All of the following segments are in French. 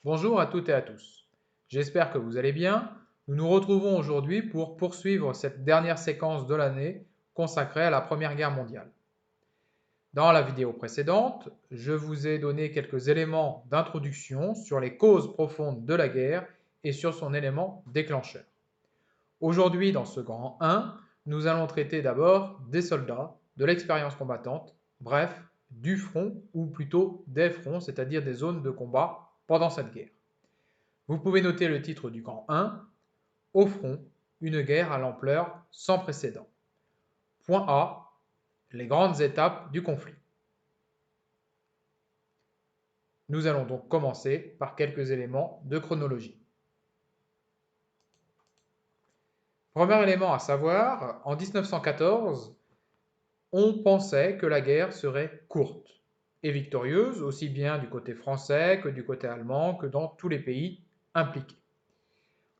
Bonjour à toutes et à tous. J'espère que vous allez bien. Nous nous retrouvons aujourd'hui pour poursuivre cette dernière séquence de l'année consacrée à la Première Guerre mondiale. Dans la vidéo précédente, je vous ai donné quelques éléments d'introduction sur les causes profondes de la guerre et sur son élément déclencheur. Aujourd'hui, dans ce grand 1, nous allons traiter d'abord des soldats, de l'expérience combattante, bref, du front, ou plutôt des fronts, c'est-à-dire des zones de combat pendant cette guerre. Vous pouvez noter le titre du camp 1, Au front, une guerre à l'ampleur sans précédent. Point A, les grandes étapes du conflit. Nous allons donc commencer par quelques éléments de chronologie. Premier élément à savoir, en 1914, on pensait que la guerre serait courte et victorieuse, aussi bien du côté français que du côté allemand, que dans tous les pays impliqués.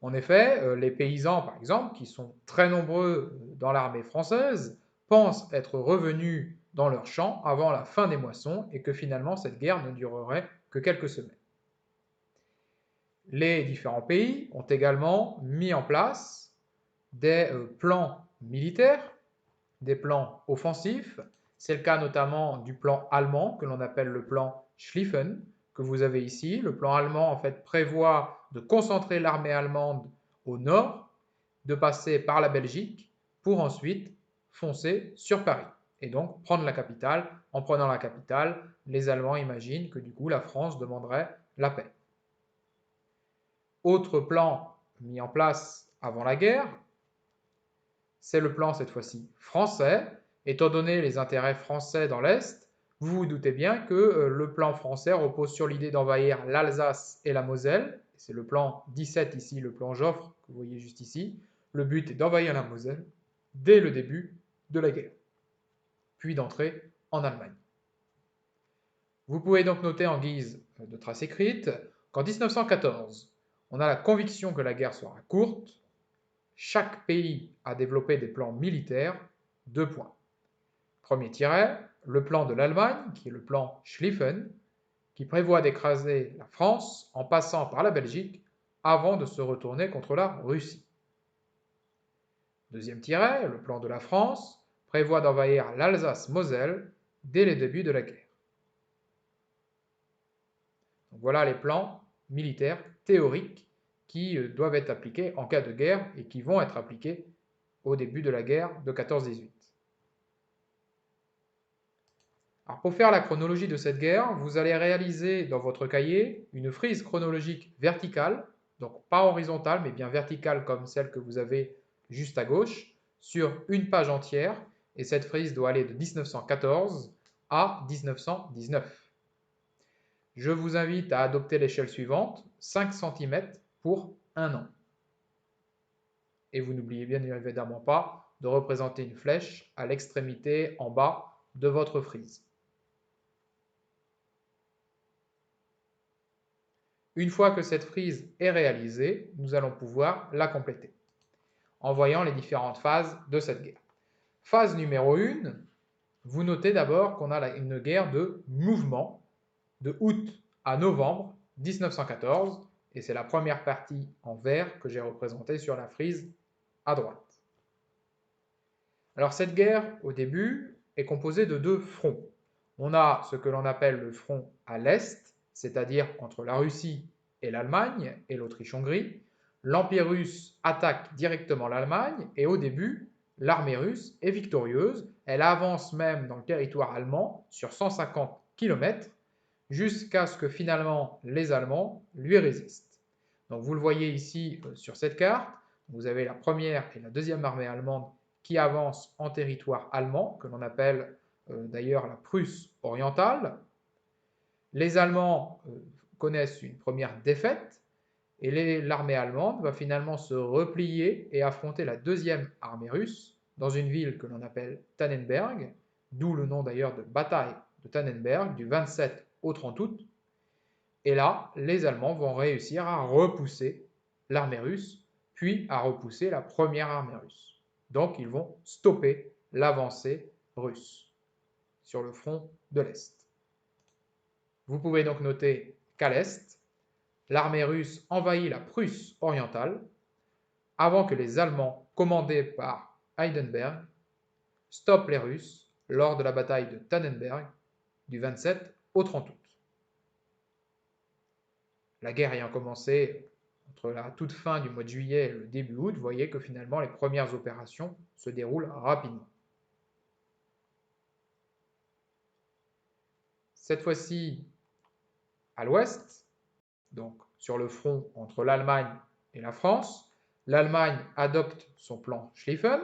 En effet, les paysans, par exemple, qui sont très nombreux dans l'armée française, pensent être revenus dans leurs champs avant la fin des moissons et que finalement cette guerre ne durerait que quelques semaines. Les différents pays ont également mis en place des plans militaires, des plans offensifs. C'est le cas notamment du plan allemand que l'on appelle le plan Schlieffen, que vous avez ici. Le plan allemand en fait prévoit de concentrer l'armée allemande au nord, de passer par la Belgique pour ensuite foncer sur Paris et donc prendre la capitale. En prenant la capitale, les Allemands imaginent que du coup la France demanderait la paix. Autre plan mis en place avant la guerre, c'est le plan cette fois-ci français. Étant donné les intérêts français dans l'Est, vous vous doutez bien que le plan français repose sur l'idée d'envahir l'Alsace et la Moselle. C'est le plan 17 ici, le plan Joffre, que vous voyez juste ici. Le but est d'envahir la Moselle dès le début de la guerre, puis d'entrer en Allemagne. Vous pouvez donc noter en guise de trace écrite qu'en 1914, on a la conviction que la guerre sera courte. Chaque pays a développé des plans militaires. 2 points. Premier tiret, le plan de l'Allemagne, qui est le plan Schlieffen, qui prévoit d'écraser la France en passant par la Belgique avant de se retourner contre la Russie. Deuxième tiret, le plan de la France, prévoit d'envahir l'Alsace-Moselle dès les débuts de la guerre. Donc voilà les plans militaires théoriques qui doivent être appliqués en cas de guerre et qui vont être appliqués au début de la guerre de 14-18. Alors pour faire la chronologie de cette guerre, vous allez réaliser dans votre cahier une frise chronologique verticale, donc pas horizontale mais bien verticale comme celle que vous avez juste à gauche, sur une page entière, et cette frise doit aller de 1914 à 1919. Je vous invite à adopter l'échelle suivante, 5 cm pour 1 an. Et vous n'oubliez bien évidemment pas de représenter une flèche à l'extrémité en bas de votre frise. Une fois que cette frise est réalisée, nous allons pouvoir la compléter en voyant les différentes phases de cette guerre. Phase numéro 1, vous notez d'abord qu'on a une guerre de mouvement de août à novembre 1914, et c'est la première partie en vert que j'ai représentée sur la frise à droite. Alors cette guerre, au début, est composée de 2 fronts. On a ce que l'on appelle le front à l'est, c'est-à-dire entre la Russie et l'Allemagne et l'Autriche-Hongrie. L'Empire russe attaque directement l'Allemagne et au début, l'armée russe est victorieuse. Elle avance même dans le territoire allemand sur 150 km jusqu'à ce que finalement les Allemands lui résistent. Donc vous le voyez ici sur cette carte, vous avez la première et la deuxième armée allemande qui avancent en territoire allemand, que l'on appelle d'ailleurs la Prusse orientale. Les Allemands connaissent une première défaite et l'armée allemande va finalement se replier et affronter la deuxième armée russe dans une ville que l'on appelle Tannenberg, d'où le nom d'ailleurs de bataille de Tannenberg du 27 au 30 août. Et là, les Allemands vont réussir à repousser l'armée russe, puis à repousser la première armée russe. Donc ils vont stopper l'avancée russe sur le front de l'Est. Vous pouvez donc noter qu'à l'Est, l'armée russe envahit la Prusse orientale avant que les Allemands, commandés par Heidenberg, stoppent les Russes lors de la bataille de Tannenberg du 27 au 30 août. La guerre ayant commencé entre la toute fin du mois de juillet et le début août, vous voyez que finalement les premières opérations se déroulent rapidement. Cette fois-ci, à l'ouest, donc sur le front entre l'Allemagne et la France, l'Allemagne adopte son plan Schlieffen,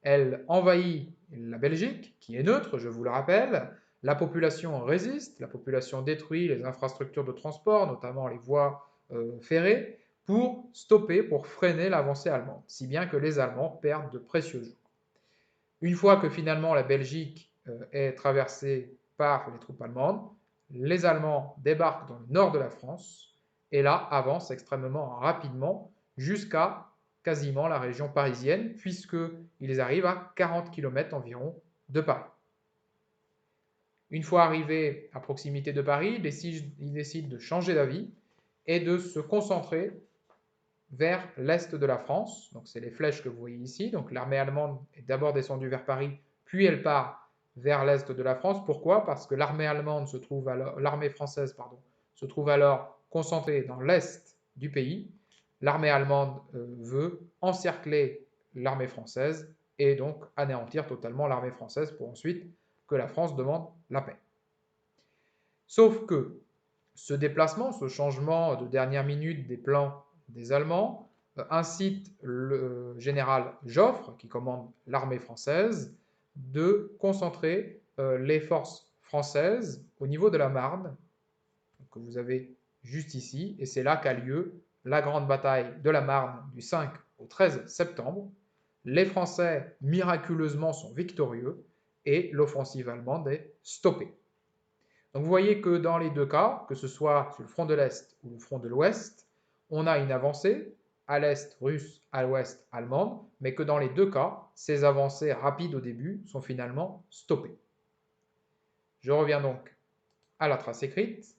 elle envahit la Belgique, qui est neutre, je vous le rappelle, la population résiste, la population détruit les infrastructures de transport, notamment les voies ferrées, pour stopper, pour freiner l'avancée allemande, si bien que les Allemands perdent de précieux jours. Une fois que finalement la Belgique est traversée par les troupes allemandes, les Allemands débarquent dans le nord de la France et là avancent extrêmement rapidement jusqu'à quasiment la région parisienne, puisqu'ils arrivent à 40 km environ de Paris. Une fois arrivés à proximité de Paris, ils décident de changer d'avis et de se concentrer vers l'est de la France. Donc c'est les flèches que vous voyez ici. Donc l'armée allemande est d'abord descendue vers Paris, puis elle part vers l'est de la France. Pourquoi? Parce que l'armée française se trouve alors concentrée dans l'est du pays. L'armée allemande veut encercler l'armée française et donc anéantir totalement l'armée française pour ensuite que la France demande la paix. Sauf que ce déplacement, ce changement de dernière minute des plans des Allemands incite le général Joffre, qui commande l'armée française, de concentrer les forces françaises au niveau de la Marne, que vous avez juste ici, et c'est là qu'a lieu la grande bataille de la Marne du 5 au 13 septembre. Les Français, miraculeusement, sont victorieux et l'offensive allemande est stoppée. Donc vous voyez que dans les deux cas, que ce soit sur le front de l'Est ou le front de l'Ouest, on a une avancée, à l'Est russe, à l'Ouest allemande, mais que dans les deux cas, ces avancées rapides au début sont finalement stoppées. Je reviens donc à la trace écrite.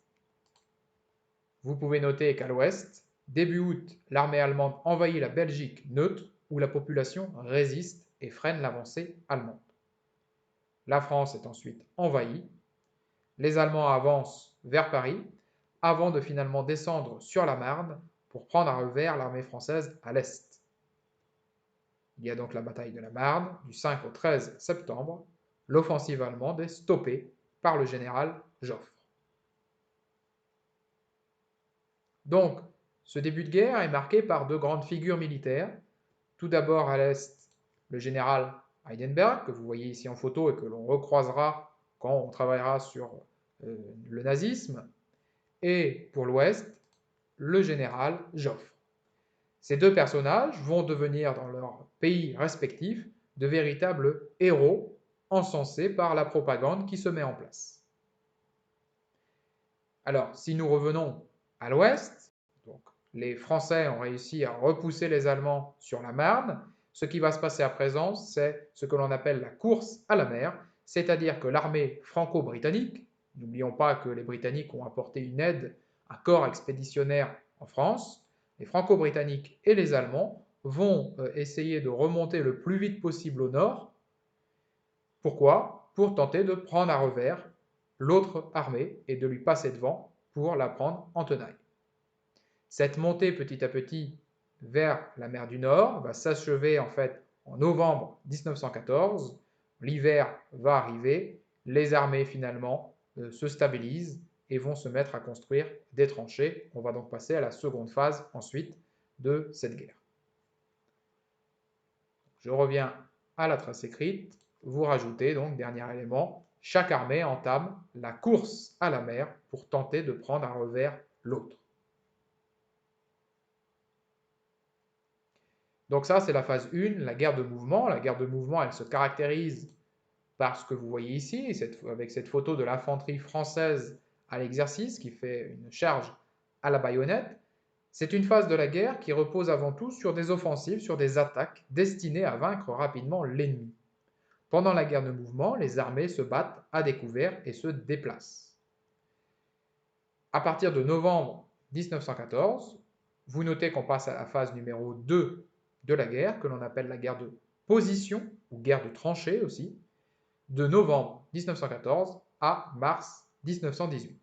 Vous pouvez noter qu'à l'Ouest, début août, l'armée allemande envahit la Belgique neutre, où la population résiste et freine l'avancée allemande. La France est ensuite envahie. Les Allemands avancent vers Paris, avant de finalement descendre sur la Marne pour prendre à revers l'armée française à l'est. Il y a donc la bataille de la Marne, du 5 au 13 septembre. L'offensive allemande est stoppée par le général Joffre. Donc, ce début de guerre est marqué par deux grandes figures militaires. Tout d'abord à l'est, le général Heidenberg, que vous voyez ici en photo et que l'on recroisera quand on travaillera sur le nazisme, et pour l'Ouest, le général Joffre. Ces deux personnages vont devenir dans leurs pays respectifs de véritables héros encensés par la propagande qui se met en place. Alors, si nous revenons à l'Ouest, donc les Français ont réussi à repousser les Allemands sur la Marne. Ce qui va se passer à présent, c'est ce que l'on appelle la course à la mer, c'est-à-dire que l'armée franco-britannique, n'oublions pas que les Britanniques ont apporté une aide, un corps expéditionnaire en France, les Franco-Britanniques et les Allemands vont essayer de remonter le plus vite possible au nord. Pourquoi? Pour tenter de prendre à revers l'autre armée et de lui passer devant pour la prendre en tenaille. Cette montée petit à petit vers la mer du Nord va s'achever en fait en novembre 1914. L'hiver va arriver, les armées finalement se stabilisent et vont se mettre à construire des tranchées. On va donc passer à la seconde phase ensuite de cette guerre. Je reviens à la trace écrite. Vous rajoutez donc, dernier élément, chaque armée entame la course à la mer pour tenter de prendre à revers l'autre. Donc ça, c'est la phase 1, la guerre de mouvement. La guerre de mouvement, elle se caractérise par ce que vous voyez ici, avec cette photo de l'infanterie française à l'exercice qui fait une charge à la baïonnette. C'est une phase de la guerre qui repose avant tout sur des offensives, sur des attaques destinées à vaincre rapidement l'ennemi. Pendant la guerre de mouvement, les armées se battent à découvert et se déplacent. À partir de novembre 1914. Vous notez qu'on passe à la phase numéro 2 de la guerre, que l'on appelle la guerre de position, ou guerre de tranchées aussi, de novembre 1914 à mars 1918.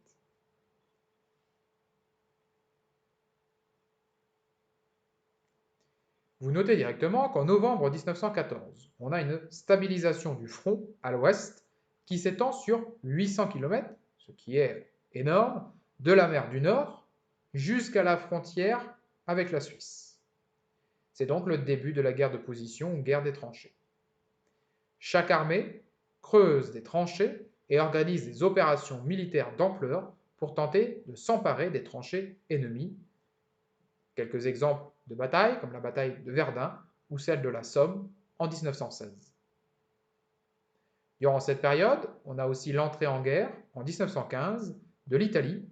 Vous notez directement qu'en novembre 1914, on a une stabilisation du front à l'ouest qui s'étend sur 800 km, ce qui est énorme, de la mer du Nord jusqu'à la frontière avec la Suisse. C'est donc le début de la guerre de position ou guerre des tranchées. Chaque armée creuse des tranchées et organise des opérations militaires d'ampleur pour tenter de s'emparer des tranchées ennemies. Quelques exemples de batailles, comme la bataille de Verdun ou celle de la Somme en 1916. Durant cette période, on a aussi l'entrée en guerre, en 1915, de l'Italie,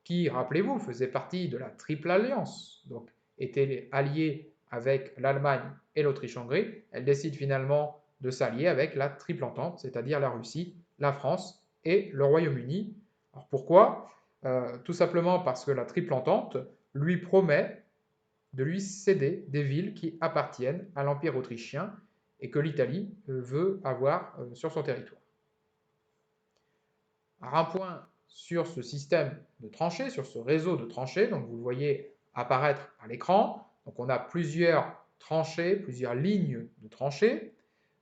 qui, rappelez-vous, faisait partie de la Triple Alliance, donc était alliée avec l'Allemagne et l'Autriche-Hongrie. Elle décide finalement de s'allier avec la Triple Entente, c'est-à-dire la Russie, la France et le Royaume-Uni. Alors pourquoi Tout simplement parce que la Triple Entente lui promet de lui céder des villes qui appartiennent à l'Empire autrichien et que l'Italie veut avoir sur son territoire. Alors un point sur ce système de tranchées, sur ce réseau de tranchées, donc vous le voyez apparaître à l'écran. Donc on a plusieurs tranchées, plusieurs lignes de tranchées.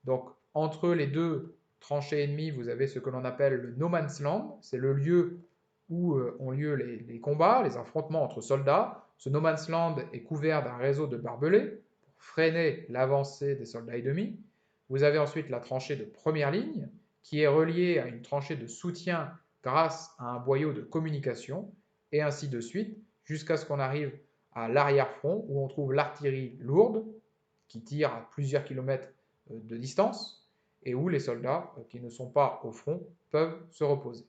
Donc entre les deux tranchées ennemies, vous avez ce que l'on appelle le no man's land, c'est le lieu où ont lieu les combats, les affrontements entre soldats. Ce no man's land est couvert d'un réseau de barbelés pour freiner l'avancée des soldats ennemis. Vous avez ensuite la tranchée de première ligne, qui est reliée à une tranchée de soutien grâce à un boyau de communication, et ainsi de suite, jusqu'à ce qu'on arrive à l'arrière-front, où on trouve l'artillerie lourde, qui tire à plusieurs kilomètres de distance, et où les soldats qui ne sont pas au front peuvent se reposer.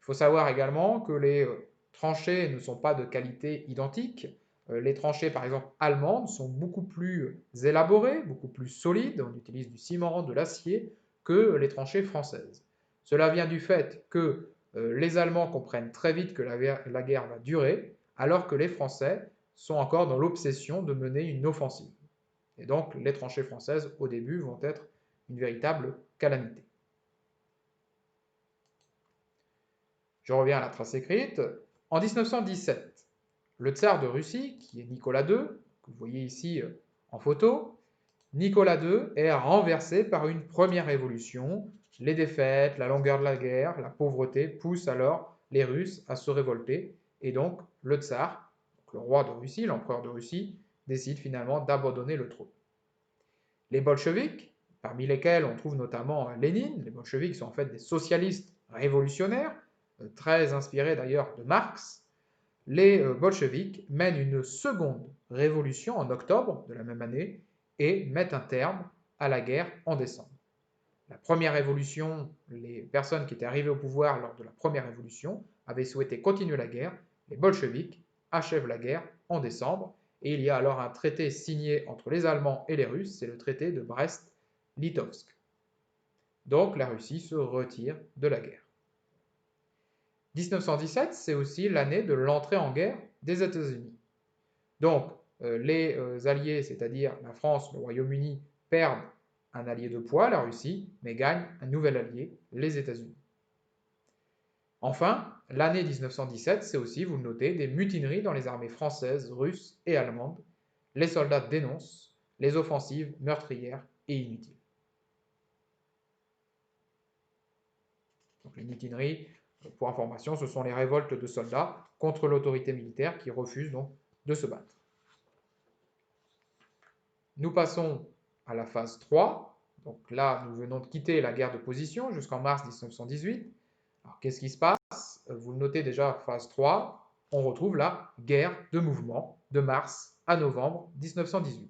Il faut savoir également que les tranchées ne sont pas de qualité identique. Les tranchées, par exemple, allemandes, sont beaucoup plus élaborées, beaucoup plus solides, on utilise du ciment, de l'acier, que les tranchées françaises. Cela vient du fait que les Allemands comprennent très vite que la guerre va durer, alors que les Français sont encore dans l'obsession de mener une offensive. Et donc, les tranchées françaises, au début, vont être une véritable calamité. Je reviens à la trace écrite. En 1917, le tsar de Russie, qui est Nicolas II, que vous voyez ici en photo, Nicolas II est renversé par une première révolution. Les défaites, la longueur de la guerre, la pauvreté poussent alors les Russes à se révolter. Et donc, le tsar, le roi de Russie, l'empereur de Russie, décide finalement d'abandonner le trône. Les bolcheviks, parmi lesquels on trouve notamment Lénine, les bolcheviks sont en fait des socialistes révolutionnaires, très inspirés d'ailleurs de Marx, les bolcheviks mènent une seconde révolution en octobre de la même année et mettent un terme à la guerre en décembre. La première révolution, les personnes qui étaient arrivées au pouvoir lors de la première révolution avaient souhaité continuer la guerre. Les bolcheviks achèvent la guerre en décembre et il y a alors un traité signé entre les Allemands et les Russes, c'est le traité de Brest-Litovsk. Donc la Russie se retire de la guerre. 1917, c'est aussi l'année de l'entrée en guerre des États-Unis. Donc les alliés, c'est-à-dire la France, le Royaume-Uni, perdent un allié de poids, la Russie, mais gagne un nouvel allié, les États-Unis. Enfin, l'année 1917, c'est aussi, vous le notez, des mutineries dans les armées françaises, russes et allemandes. Les soldats dénoncent les offensives meurtrières et inutiles. Donc les mutineries, pour information, ce sont les révoltes de soldats contre l'autorité militaire qui refusent donc de se battre. Nous passons à la phase 3. Donc là, nous venons de quitter la guerre de position jusqu'en mars 1918. Alors qu'est-ce qui se passe? Vous le notez déjà, phase 3, on retrouve la guerre de mouvement de mars à novembre 1918.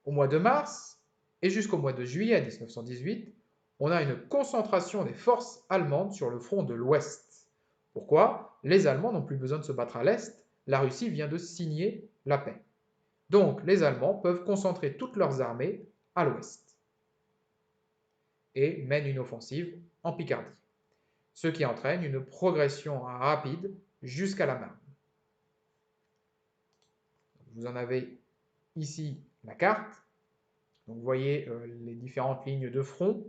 Au mois de mars et jusqu'au mois de juillet 1918, on a une concentration des forces allemandes sur le front de l'Ouest. Pourquoi? Les Allemands n'ont plus besoin de se battre à l'Est, la Russie vient de signer la paix. Donc les Allemands peuvent concentrer toutes leurs armées à l'Ouest et mènent une offensive en Picardie, ce qui entraîne une progression rapide jusqu'à la Marne. Vous en avez ici la carte. Donc vous voyez les différentes lignes de front.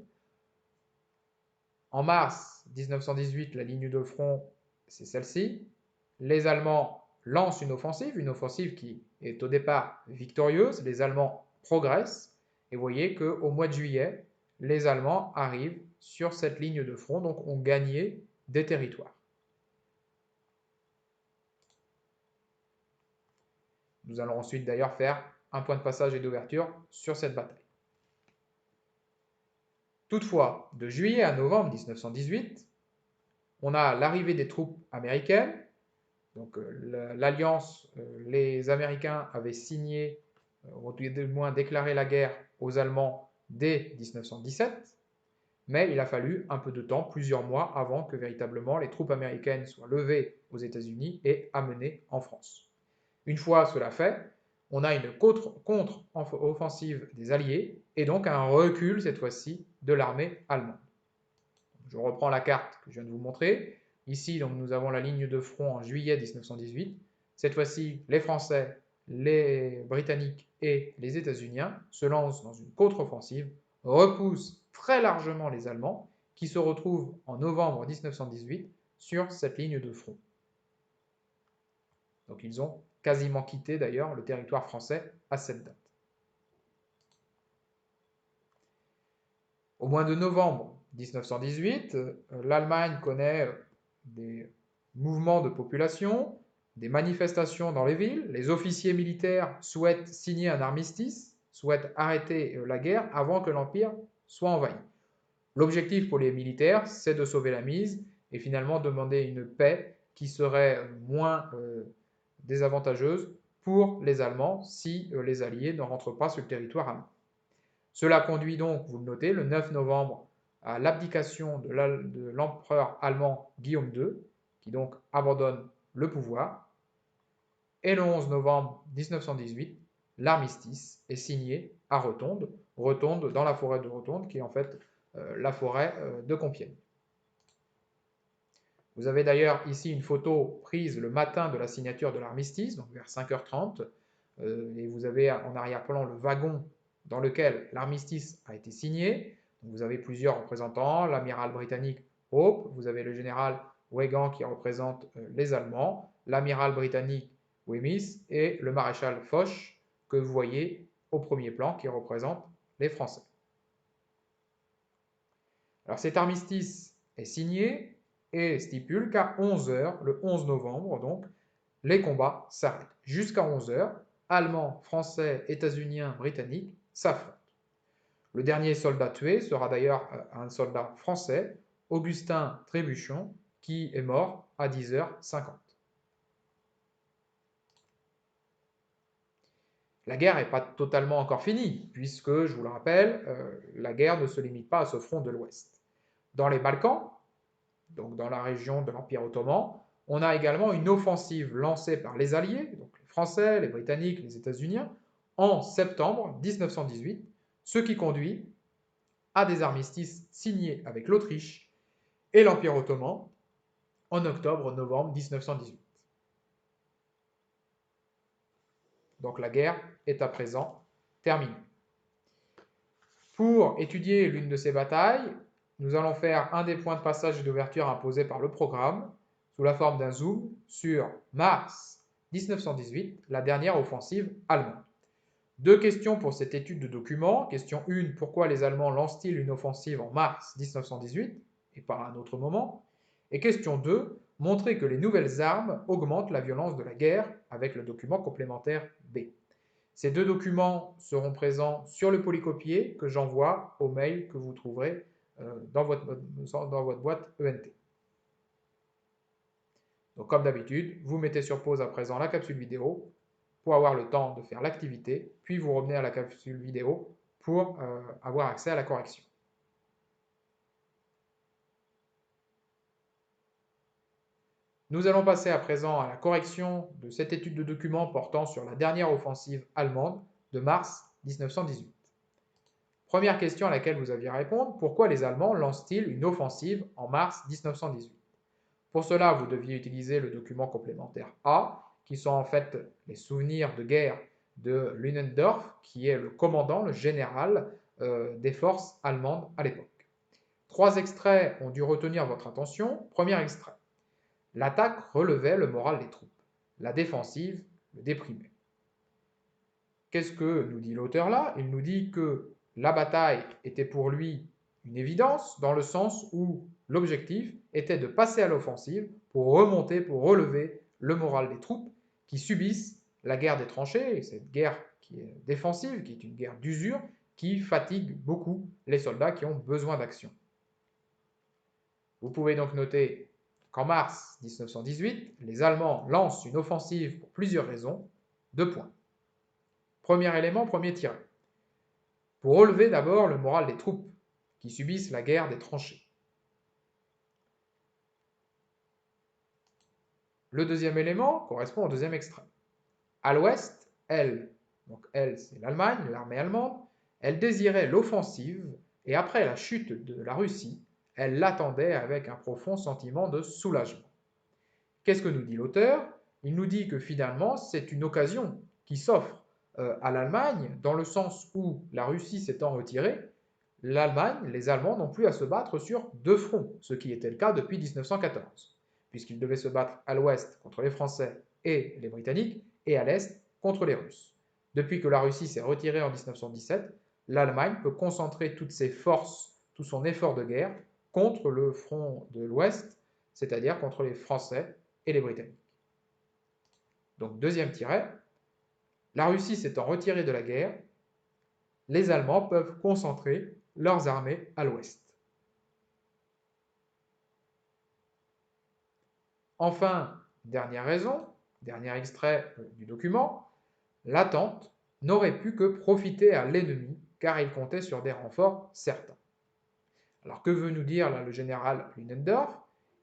En mars 1918, la ligne de front, c'est celle-ci. Les Allemands lancent une offensive qui est au départ victorieuse. Les Allemands progressent. Et vous voyez qu'au mois de juillet, les Allemands arrivent sur cette ligne de front, donc ont gagné des territoires. Nous allons ensuite d'ailleurs faire un point de passage et d'ouverture sur cette bataille. Toutefois, de juillet à novembre 1918, on a l'arrivée des troupes américaines. Donc l'alliance, les Américains avaient signé, ou du moins déclaré la guerre aux Allemands dès 1917, mais il a fallu un peu de temps, plusieurs mois, avant que véritablement les troupes américaines soient levées aux États-Unis et amenées en France. Une fois cela fait, on a une contre-offensive des Alliés et donc un recul cette fois-ci de l'armée allemande. Je reprends la carte que je viens de vous montrer. Ici, donc, nous avons la ligne de front en juillet 1918. Cette fois-ci, les Français, les Britanniques et les États-Uniens se lancent dans une contre-offensive, repoussent très largement les Allemands, qui se retrouvent en novembre 1918 sur cette ligne de front. Donc ils ont quasiment quitté d'ailleurs le territoire français à cette date. Au mois de novembre 1918, l'Allemagne connaît des mouvements de population, des manifestations dans les villes. Les officiers militaires souhaitent signer un armistice, souhaitent arrêter la guerre avant que l'Empire soit envahi. L'objectif pour les militaires, c'est de sauver la mise et finalement demander une paix qui serait moins désavantageuse pour les Allemands si les Alliés ne rentrent pas sur le territoire allemand. Cela conduit donc, vous le notez, le 9 novembre à l'abdication de l'empereur allemand Guillaume II, qui donc abandonne le pouvoir. Et le 11 novembre 1918, l'armistice est signé à Rotonde, Rotonde dans la forêt de Rotonde, qui est en fait la forêt de Compiègne. Vous avez d'ailleurs ici une photo prise le matin de la signature de l'armistice, donc vers 5h30, et vous avez en arrière-plan le wagon dans lequel l'armistice a été signé. Donc vous avez plusieurs représentants, l'amiral britannique Hope, vous avez le général Weygand qui représente les Allemands, l'amiral britannique Wemyss et le maréchal Foch que vous voyez au premier plan qui représente les Français. Alors cet armistice est signé et stipule qu'à 11h, le 11 novembre, donc, les combats s'arrêtent. Jusqu'à 11h, Allemands, Français, États-Uniens, Britanniques s'affrontent. Le dernier soldat tué sera d'ailleurs un soldat français, Augustin Trébuchon, qui est mort à 10h50. La guerre n'est pas totalement encore finie, puisque, je vous le rappelle, la guerre ne se limite pas à ce front de l'Ouest. Dans les Balkans, donc dans la région de l'Empire ottoman, on a également une offensive lancée par les Alliés, donc les Français, les Britanniques, les États-Unis, en septembre 1918, ce qui conduit à des armistices signés avec l'Autriche et l'Empire ottoman en octobre-novembre 1918. Donc la guerre est à présent terminée. Pour étudier l'une de ces batailles, nous allons faire un des points de passage et d'ouverture imposés par le programme sous la forme d'un zoom sur mars 1918, la dernière offensive allemande. Deux questions pour cette étude de document. Question 1, pourquoi les Allemands lancent-ils une offensive en mars 1918 et pas à un autre moment? Et question 2, montrer que les nouvelles armes augmentent la violence de la guerre avec le document complémentaire B. Ces deux documents seront présents sur le polycopier que j'envoie au mail que vous trouverez dans votre boîte ENT. Donc comme d'habitude, vous mettez sur pause à présent la capsule vidéo pour avoir le temps de faire l'activité, puis vous revenez à la capsule vidéo pour avoir accès à la correction. Nous allons passer à présent à la correction de cette étude de document portant sur la dernière offensive allemande de mars 1918. Première question à laquelle vous aviez à répondre, pourquoi les Allemands lancent-ils une offensive en mars 1918? Pour cela, vous deviez utiliser le document complémentaire A, qui sont en fait les souvenirs de guerre de Ludendorff, qui est le commandant, le général des forces allemandes à l'époque. 3 extraits ont dû retenir votre attention. Premier extrait. L'attaque relevait le moral des troupes. La défensive le déprimait. Qu'est-ce que nous dit l'auteur là? Il nous dit que la bataille était pour lui une évidence, dans le sens où l'objectif était de passer à l'offensive pour remonter, pour relever le moral des troupes qui subissent la guerre des tranchées, cette guerre qui est défensive, qui est une guerre d'usure, qui fatigue beaucoup les soldats qui ont besoin d'action. Vous pouvez donc noter qu'en mars 1918, les Allemands lancent une offensive pour plusieurs raisons. 2 points. Premier élément, premier tiré. Pour relever d'abord le moral des troupes qui subissent la guerre des tranchées. Le deuxième élément correspond au deuxième extrait. À l'ouest, elle, donc elle c'est l'Allemagne, l'armée allemande, elle désirait l'offensive et après la chute de la Russie, elle l'attendait avec un profond sentiment de soulagement. Qu'est-ce que nous dit l'auteur? Il nous dit que finalement c'est une occasion qui s'offre à l'Allemagne dans le sens où la Russie s'étant retirée, l'Allemagne, les Allemands n'ont plus à se battre sur 2 fronts, ce qui était le cas depuis 1914, puisqu'ils devaient se battre à l'ouest contre les Français et les Britanniques, et à l'est contre les Russes. Depuis que la Russie s'est retirée en 1917, l'Allemagne peut concentrer toutes ses forces, tout son effort de guerre contre le front de l'ouest, c'est-à-dire contre les Français et les Britanniques. Donc deuxième tiret, la Russie s'étant retirée de la guerre, les Allemands peuvent concentrer leurs armées à l'ouest. Enfin, dernière raison, dernier extrait du document, l'attente n'aurait pu que profiter à l'ennemi car il comptait sur des renforts certains. Alors que veut nous dire là le général Ludendorff?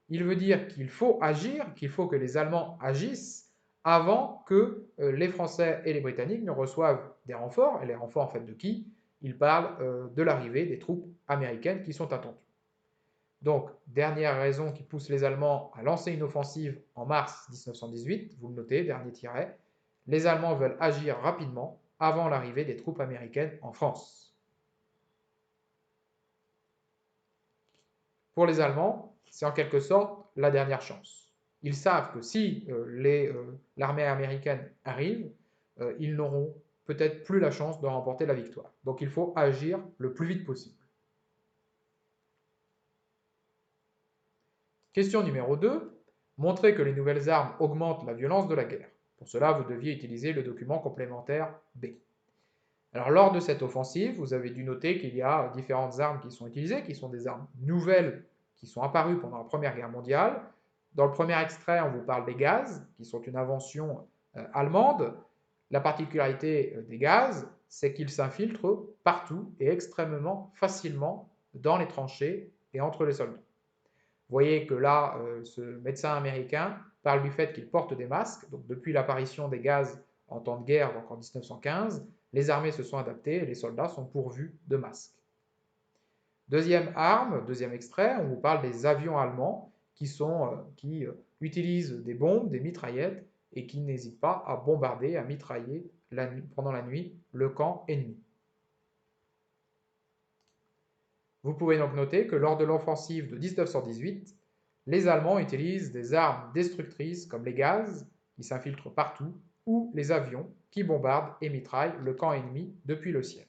Il veut dire qu'il faut agir, qu'il faut que les Allemands agissent avant que les Français et les Britanniques ne reçoivent des renforts. Et les renforts en fait de qui? Il parle de l'arrivée des troupes américaines qui sont attendues. Donc, dernière raison qui pousse les Allemands à lancer une offensive en mars 1918, vous le notez, dernier tiret, les Allemands veulent agir rapidement avant l'arrivée des troupes américaines en France. Pour les Allemands, c'est en quelque sorte la dernière chance. Ils savent que si l'armée américaine arrive, ils n'auront peut-être plus la chance de remporter la victoire. Donc il faut agir le plus vite possible. Question numéro 2. Montrez que les nouvelles armes augmentent la violence de la guerre. Pour cela, vous deviez utiliser le document complémentaire B. Alors, lors de cette offensive, vous avez dû noter qu'il y a différentes armes qui sont utilisées, qui sont des armes nouvelles qui sont apparues pendant la Première Guerre mondiale. Dans le premier extrait, on vous parle des gaz, qui sont une invention allemande. La particularité des gaz, c'est qu'ils s'infiltrent partout et extrêmement facilement dans les tranchées et entre les soldats. Vous voyez que là, ce médecin américain parle du fait qu'il porte des masques. Donc, depuis l'apparition des gaz en temps de guerre, donc en 1915, les armées se sont adaptées et les soldats sont pourvus de masques. Deuxième arme, deuxième extrait, on vous parle des avions allemands qui utilisent des bombes, des mitraillettes et qui n'hésitent pas à bombarder, à mitrailler pendant la nuit le camp ennemi. Vous pouvez donc noter que lors de l'offensive de 1918, les Allemands utilisent des armes destructrices comme les gaz, qui s'infiltrent partout, ou les avions, qui bombardent et mitraillent le camp ennemi depuis le ciel.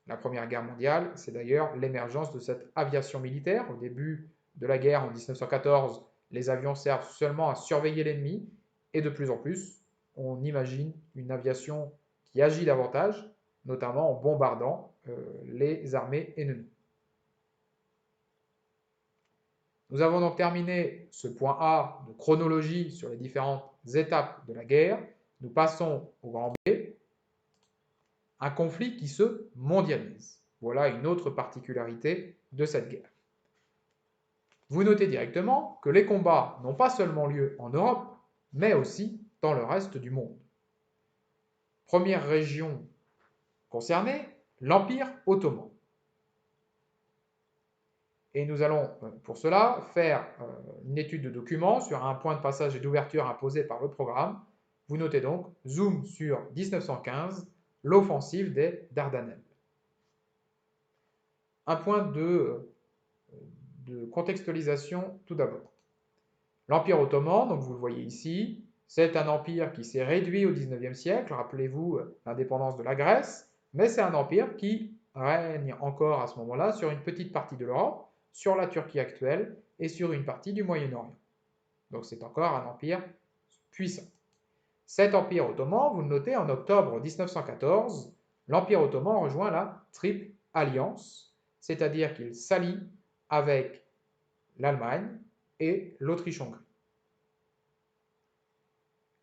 La Première Guerre mondiale, c'est d'ailleurs l'émergence de cette aviation militaire. Au début de la guerre en 1914, les avions servent seulement à surveiller l'ennemi, et de plus en plus, on imagine une aviation qui agit davantage, notamment en bombardant les armées ennemies. Nous avons donc terminé ce point A de chronologie sur les différentes étapes de la guerre. Nous passons au grand B, un conflit qui se mondialise. Voilà une autre particularité de cette guerre. Vous notez directement que les combats n'ont pas seulement lieu en Europe, mais aussi dans le reste du monde. Première région concernée, l'Empire ottoman. Et nous allons, pour cela, faire une étude de document sur un point de passage et d'ouverture imposé par le programme. Vous notez donc, zoom sur 1915, l'offensive des Dardanelles. Un point de contextualisation tout d'abord. L'Empire ottoman, donc vous le voyez ici, c'est un empire qui s'est réduit au XIXe siècle, rappelez-vous l'indépendance de la Grèce, mais c'est un empire qui règne encore à ce moment-là sur une petite partie de l'Europe, sur la Turquie actuelle et sur une partie du Moyen-Orient. Donc c'est encore un empire puissant. Cet empire ottoman, vous le notez, en octobre 1914, l'Empire ottoman rejoint la Triple Alliance, c'est-à-dire qu'il s'allie avec l'Allemagne et l'Autriche-Hongrie.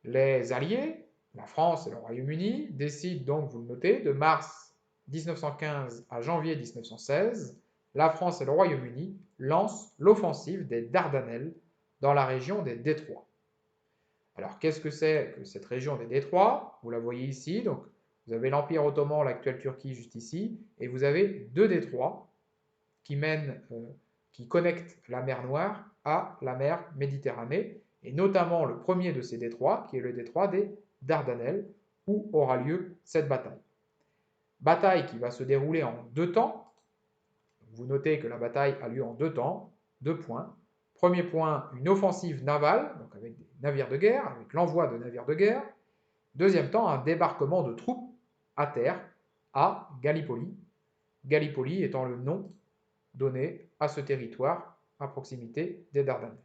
Les alliés, la France et le Royaume-Uni, décident donc, vous le notez, de mars 1915 à janvier 1916, la France et le Royaume-Uni lancent l'offensive des Dardanelles dans la région des Détroits. Alors, qu'est-ce que c'est que cette région des Détroits? Vous la voyez ici, donc vous avez l'Empire ottoman, l'actuelle Turquie juste ici, et vous avez deux détroits qui connectent la mer Noire à la mer Méditerranée, et notamment le premier de ces détroits, qui est le détroit des Dardanelles, où aura lieu cette bataille. Bataille qui va se dérouler en deux temps. Vous notez que la bataille a lieu en deux temps, deux points. Premier point, une offensive navale, donc avec des navires de guerre, avec l'envoi de navires de guerre. Deuxième temps, un débarquement de troupes à terre à Gallipoli. Gallipoli étant le nom donné à ce territoire à proximité des Dardanelles,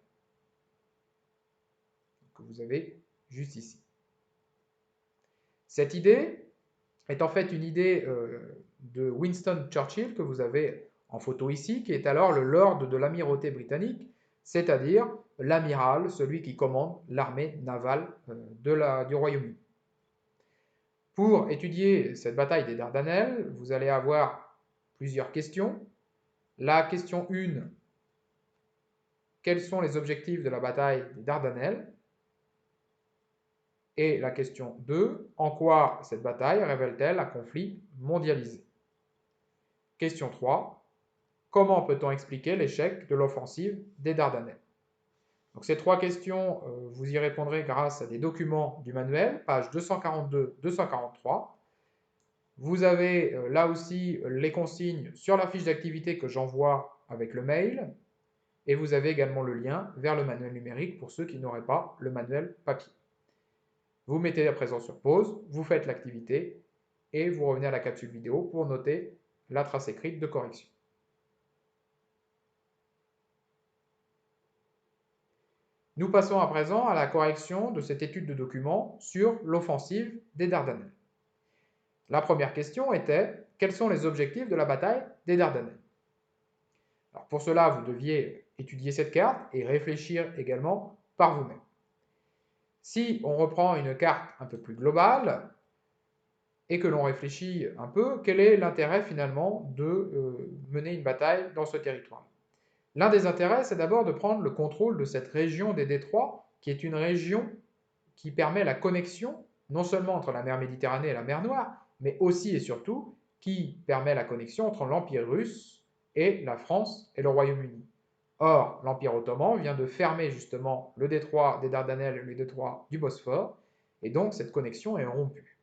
que vous avez juste ici. Cette idée est en fait une idée de Winston Churchill, que vous avez en photo ici, qui est alors le lord de l'amirauté britannique, c'est-à-dire l'amiral, celui qui commande l'armée navale du Royaume-Uni. Pour étudier cette bataille des Dardanelles, vous allez avoir plusieurs questions. La question 1, quels sont les objectifs de la bataille des Dardanelles? Et la question 2, en quoi cette bataille révèle-t-elle un conflit mondialisé? Question 3, comment peut-on expliquer l'échec de l'offensive des Dardanelles? Donc ces trois questions, vous y répondrez grâce à des documents du manuel, pages 242-243. Vous avez là aussi les consignes sur la fiche d'activité que j'envoie avec le mail, et vous avez également le lien vers le manuel numérique pour ceux qui n'auraient pas le manuel papier. Vous mettez à présent sur pause, vous faites l'activité, et vous revenez à la capsule vidéo pour noter la trace écrite de correction. Nous passons à présent à la correction de cette étude de document sur l'offensive des Dardanelles. La première question était, quels sont les objectifs de la bataille des Dardanelles? Alors pour cela, vous deviez étudier cette carte et réfléchir également par vous-même. Si on reprend une carte un peu plus globale et que l'on réfléchit un peu, quel est l'intérêt finalement de mener une bataille dans ce territoire? L'un des intérêts, c'est d'abord de prendre le contrôle de cette région des détroits, qui est une région qui permet la connexion non seulement entre la mer Méditerranée et la mer Noire, mais aussi et surtout qui permet la connexion entre l'Empire russe et la France et le Royaume-Uni. Or, l'Empire ottoman vient de fermer justement le détroit des Dardanelles et le détroit du Bosphore, et donc cette connexion est rompue.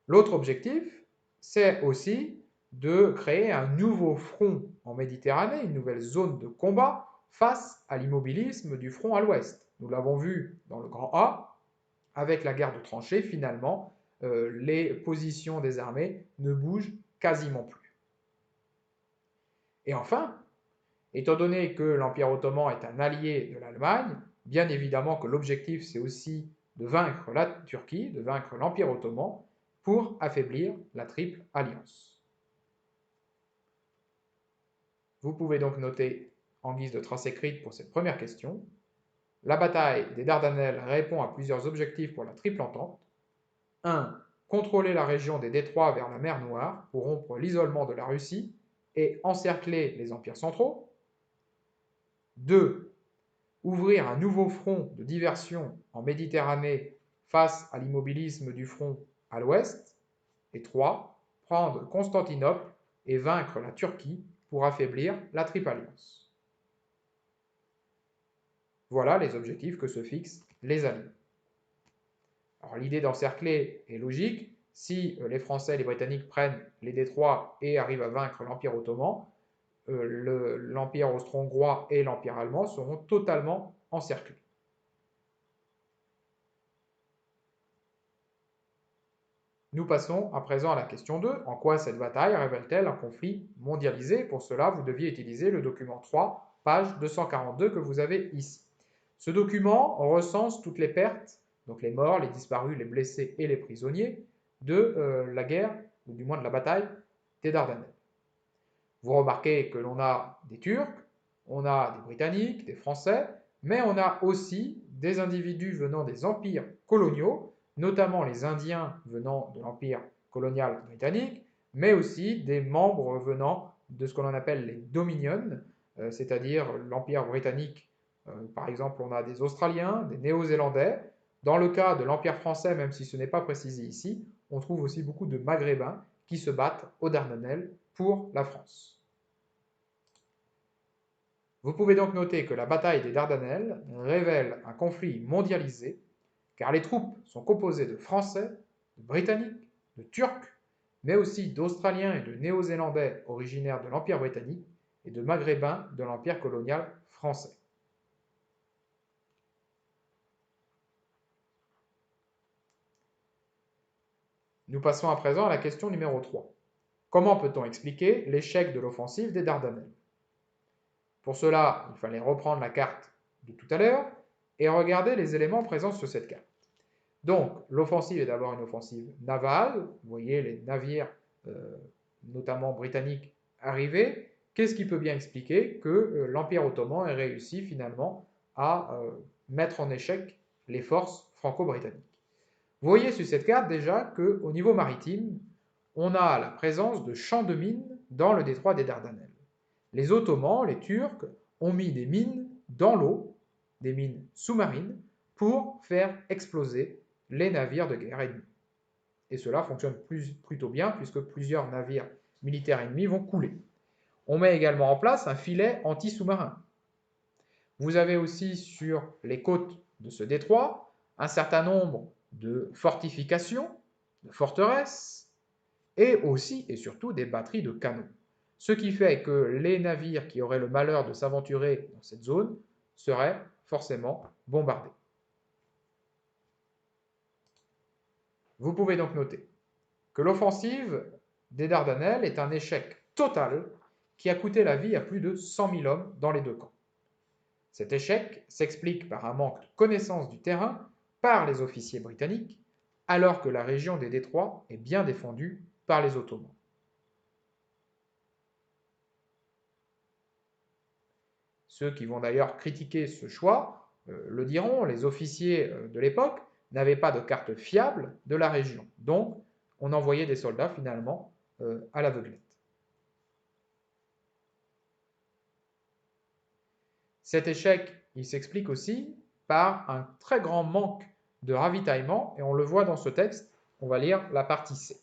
L'autre objectif, c'est aussi de créer un nouveau front en Méditerranée, une nouvelle zone de combat face à l'immobilisme du front à l'ouest. Nous l'avons vu dans le Grand A, avec la guerre de tranchées, finalement, les positions des armées ne bougent quasiment plus. Et enfin, étant donné que l'Empire ottoman est un allié de l'Allemagne, bien évidemment que l'objectif c'est aussi de vaincre la Turquie, de vaincre l'Empire ottoman, pour affaiblir la Triple Alliance. Vous pouvez donc noter en guise de trace écrite pour cette première question, la bataille des Dardanelles répond à plusieurs objectifs pour la Triple Entente. 1. Contrôler la région des détroits vers la mer Noire pour rompre l'isolement de la Russie et encercler les empires centraux. 2. Ouvrir un nouveau front de diversion en Méditerranée face à l'immobilisme du front à l'ouest. Et 3. Prendre Constantinople et vaincre la Turquie pour affaiblir la Triple Alliance. Voilà les objectifs que se fixent les Alliés. Alors l'idée d'encercler est logique. Si les Français et les Britanniques prennent les détroits et arrivent à vaincre l'Empire ottoman, l'Empire austro-hongrois et l'Empire allemand seront totalement encerclés. Nous passons à présent à la question 2. En quoi cette bataille révèle-t-elle un conflit mondialisé? Pour cela, vous deviez utiliser le document 3, page 242 que vous avez ici. Ce document recense toutes les pertes, donc les morts, les disparus, les blessés et les prisonniers, de la guerre, ou du moins de la bataille des Dardanelles. Vous remarquez que l'on a des Turcs, on a des Britanniques, des Français, mais on a aussi des individus venant des empires coloniaux, notamment les Indiens venant de l'empire colonial britannique, mais aussi des membres venant de ce que l'on appelle les Dominions, c'est-à-dire l'empire britannique. Par exemple, on a des Australiens, des Néo-Zélandais. Dans le cas de l'empire français, même si ce n'est pas précisé ici, on trouve aussi beaucoup de Maghrébins qui se battent aux Dardanelles pour la France. Vous pouvez donc noter que la bataille des Dardanelles révèle un conflit mondialisé, car les troupes sont composées de Français, de Britanniques, de Turcs, mais aussi d'Australiens et de Néo-Zélandais originaires de l'Empire britannique et de Maghrébins de l'Empire colonial français. Nous passons à présent à la question numéro 3. Comment peut-on expliquer l'échec de l'offensive des Dardanelles? Pour cela, il fallait reprendre la carte de tout à l'heure et regarder les éléments présents sur cette carte. Donc, l'offensive est d'abord une offensive navale. Vous voyez les navires, notamment britanniques, arriver. Qu'est-ce qui peut bien expliquer que l'Empire ottoman ait réussi finalement à mettre en échec les forces franco-britanniques? Vous voyez sur cette carte déjà qu'au niveau maritime, on a la présence de champs de mines dans le détroit des Dardanelles. Les Ottomans, les Turcs, ont mis des mines dans l'eau, des mines sous-marines, pour faire exploser les navires de guerre ennemis. Et cela fonctionne plutôt bien puisque plusieurs navires militaires ennemis vont couler. On met également en place un filet anti-sous-marin. Vous avez aussi sur les côtes de ce détroit un certain nombre de fortifications, de forteresses, et aussi et surtout des batteries de canons. Ce qui fait que les navires qui auraient le malheur de s'aventurer dans cette zone seraient forcément bombardés. Vous pouvez donc noter que l'offensive des Dardanelles est un échec total qui a coûté la vie à plus de 100 000 hommes dans les deux camps. Cet échec s'explique par un manque de connaissance du terrain par les officiers britanniques, alors que la région des détroits est bien défendue par les Ottomans. Ceux qui vont d'ailleurs critiquer ce choix le diront, les officiers de l'époque n'avaient pas de carte fiable de la région. Donc, on envoyait des soldats finalement à l'aveuglette. Cet échec, il s'explique aussi par un très grand manque de ravitaillement, et on le voit dans ce texte, on va lire la partie C.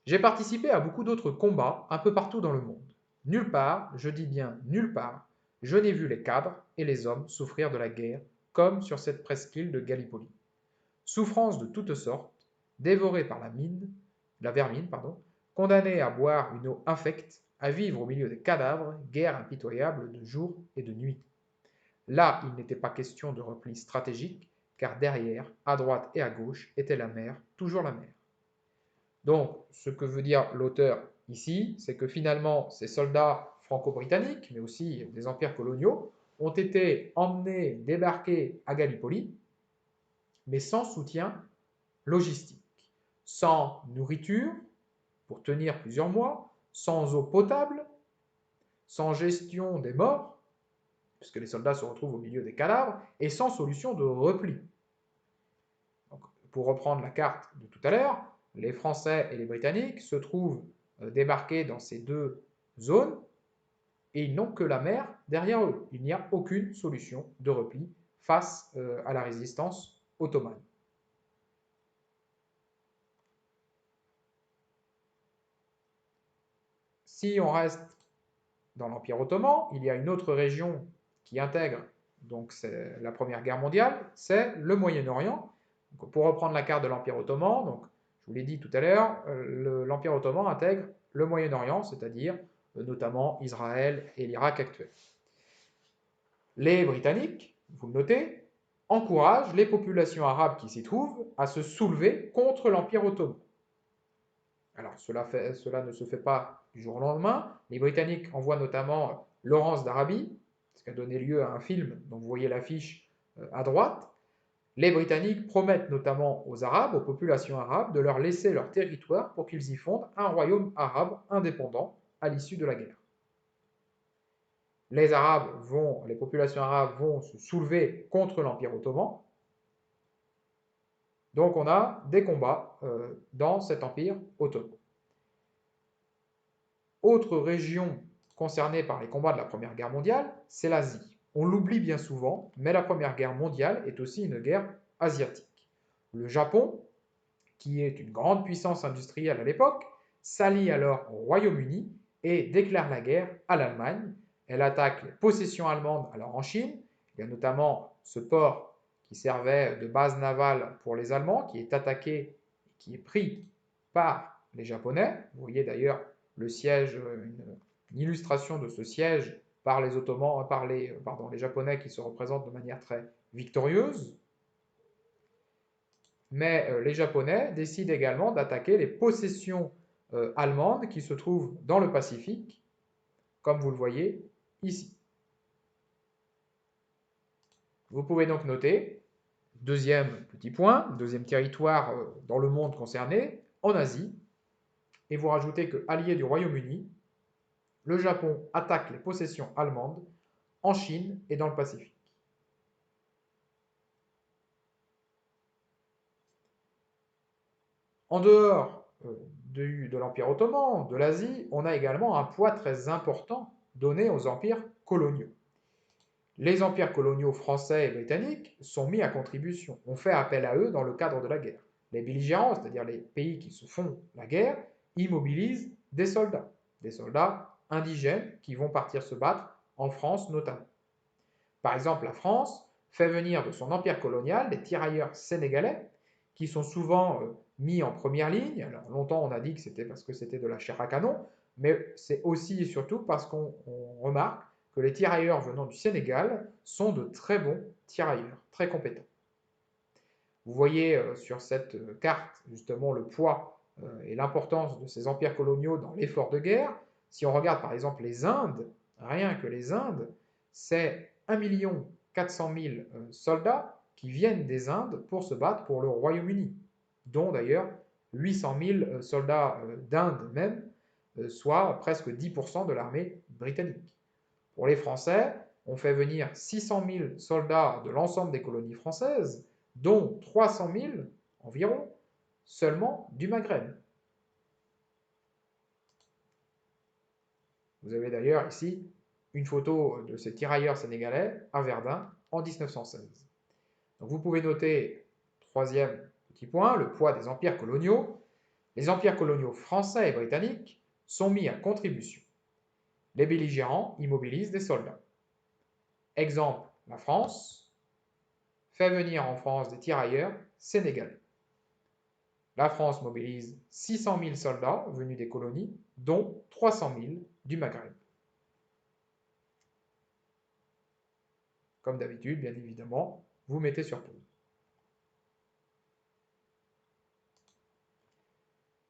J'ai participé à beaucoup d'autres combats un peu partout dans le monde. Nulle part, je dis bien nulle part, je n'ai vu les cadres et les hommes souffrir de la guerre comme sur cette presqu'île de Gallipoli. Souffrance de toutes sortes, dévorés par la vermine, condamnés à boire une eau infecte, à vivre au milieu des cadavres, guerre impitoyable de jour et de nuit. Là, il n'était pas question de repli stratégique, car derrière, à droite et à gauche, était la mer, toujours la mer. Donc, ce que veut dire l'auteur ici, c'est que finalement, ces soldats franco-britanniques, mais aussi des empires coloniaux, ont été emmenés, débarqués à Gallipoli, mais sans soutien logistique, sans nourriture pour tenir plusieurs mois, sans eau potable, sans gestion des morts, puisque les soldats se retrouvent au milieu des cadavres, et sans solution de repli. Donc, pour reprendre la carte de tout à l'heure, les Français et les Britanniques se trouvent débarqués dans ces deux zones, et ils n'ont que la mer derrière eux. Il n'y a aucune solution de repli face à la résistance ottomane. Si on reste dans l'Empire ottoman, il y a une autre région qui intègre donc c'est la Première Guerre mondiale, c'est le Moyen-Orient. Pour reprendre la carte de l'Empire ottoman, donc, je vous l'ai dit tout à l'heure, l'Empire ottoman intègre le Moyen-Orient, c'est-à-dire notamment Israël et l'Irak actuel. Les Britanniques, vous le notez, encouragent les populations arabes qui s'y trouvent à se soulever contre l'Empire ottoman. Alors cela ne se fait pas du jour au lendemain. Les Britanniques envoient notamment Laurence d'Arabie, ce qui a donné lieu à un film dont vous voyez l'affiche à droite. Les Britanniques promettent notamment aux Arabes, aux populations arabes, de leur laisser leur territoire pour qu'ils y fondent un royaume arabe indépendant à l'issue de la guerre. Les populations arabes vont se soulever contre l'Empire ottoman. Donc on a des combats dans cet empire ottoman. Autre région concernée par les combats de la Première Guerre mondiale, c'est l'Asie. On l'oublie bien souvent, mais la Première Guerre mondiale est aussi une guerre asiatique. Le Japon, qui est une grande puissance industrielle à l'époque, s'allie alors au Royaume-Uni et déclare la guerre à l'Allemagne. Elle attaque les possessions allemandes alors en Chine. Il y a notamment ce port qui servait de base navale pour les Allemands, qui est attaqué, qui est pris par les Japonais. Vous voyez d'ailleurs le siège, une illustration de ce siège par les Ottomans, les Japonais qui se représentent de manière très victorieuse. Mais les Japonais décident également d'attaquer les possessions allemandes qui se trouvent dans le Pacifique, comme vous le voyez ici. Vous pouvez donc noter, deuxième petit point, deuxième territoire dans le monde concerné, en Asie, et vous rajoutez que, allié du Royaume-Uni, le Japon attaque les possessions allemandes en Chine et dans le Pacifique. En dehors de l'Empire ottoman, de l'Asie, on a également un poids très important donné aux empires coloniaux. Les empires coloniaux français et britanniques sont mis à contribution. On fait appel à eux dans le cadre de la guerre. Les belligérants, c'est-à-dire les pays qui se font la guerre, immobilisent des soldats indigènes qui vont partir se battre en France notamment. Par exemple, la France fait venir de son empire colonial des tirailleurs sénégalais qui sont souvent mis en première ligne. Alors longtemps on a dit que c'était parce que c'était de la chair à canon, mais c'est aussi et surtout parce qu'on remarque que les tirailleurs venant du Sénégal sont de très bons tirailleurs, très compétents. Vous voyez sur cette carte justement le poids et l'importance de ces empires coloniaux dans l'effort de guerre. Si on regarde par exemple les Indes, rien que les Indes, c'est 1 400 000 soldats qui viennent des Indes pour se battre pour le Royaume-Uni, dont d'ailleurs 800 000 soldats d'Inde même, soit presque 10% de l'armée britannique. Pour les Français, on fait venir 600 000 soldats de l'ensemble des colonies françaises, dont 300 000 environ seulement du Maghreb. Vous avez d'ailleurs ici une photo de ces tirailleurs sénégalais à Verdun en 1916. Donc vous pouvez noter, troisième petit point, le poids des empires coloniaux. Les empires coloniaux français et britanniques sont mis à contribution. Les belligérants immobilisent des soldats. Exemple, la France fait venir en France des tirailleurs sénégalais. La France mobilise 600 000 soldats venus des colonies, dont 300 000 du Maghreb. Comme d'habitude, bien évidemment, vous mettez sur pause.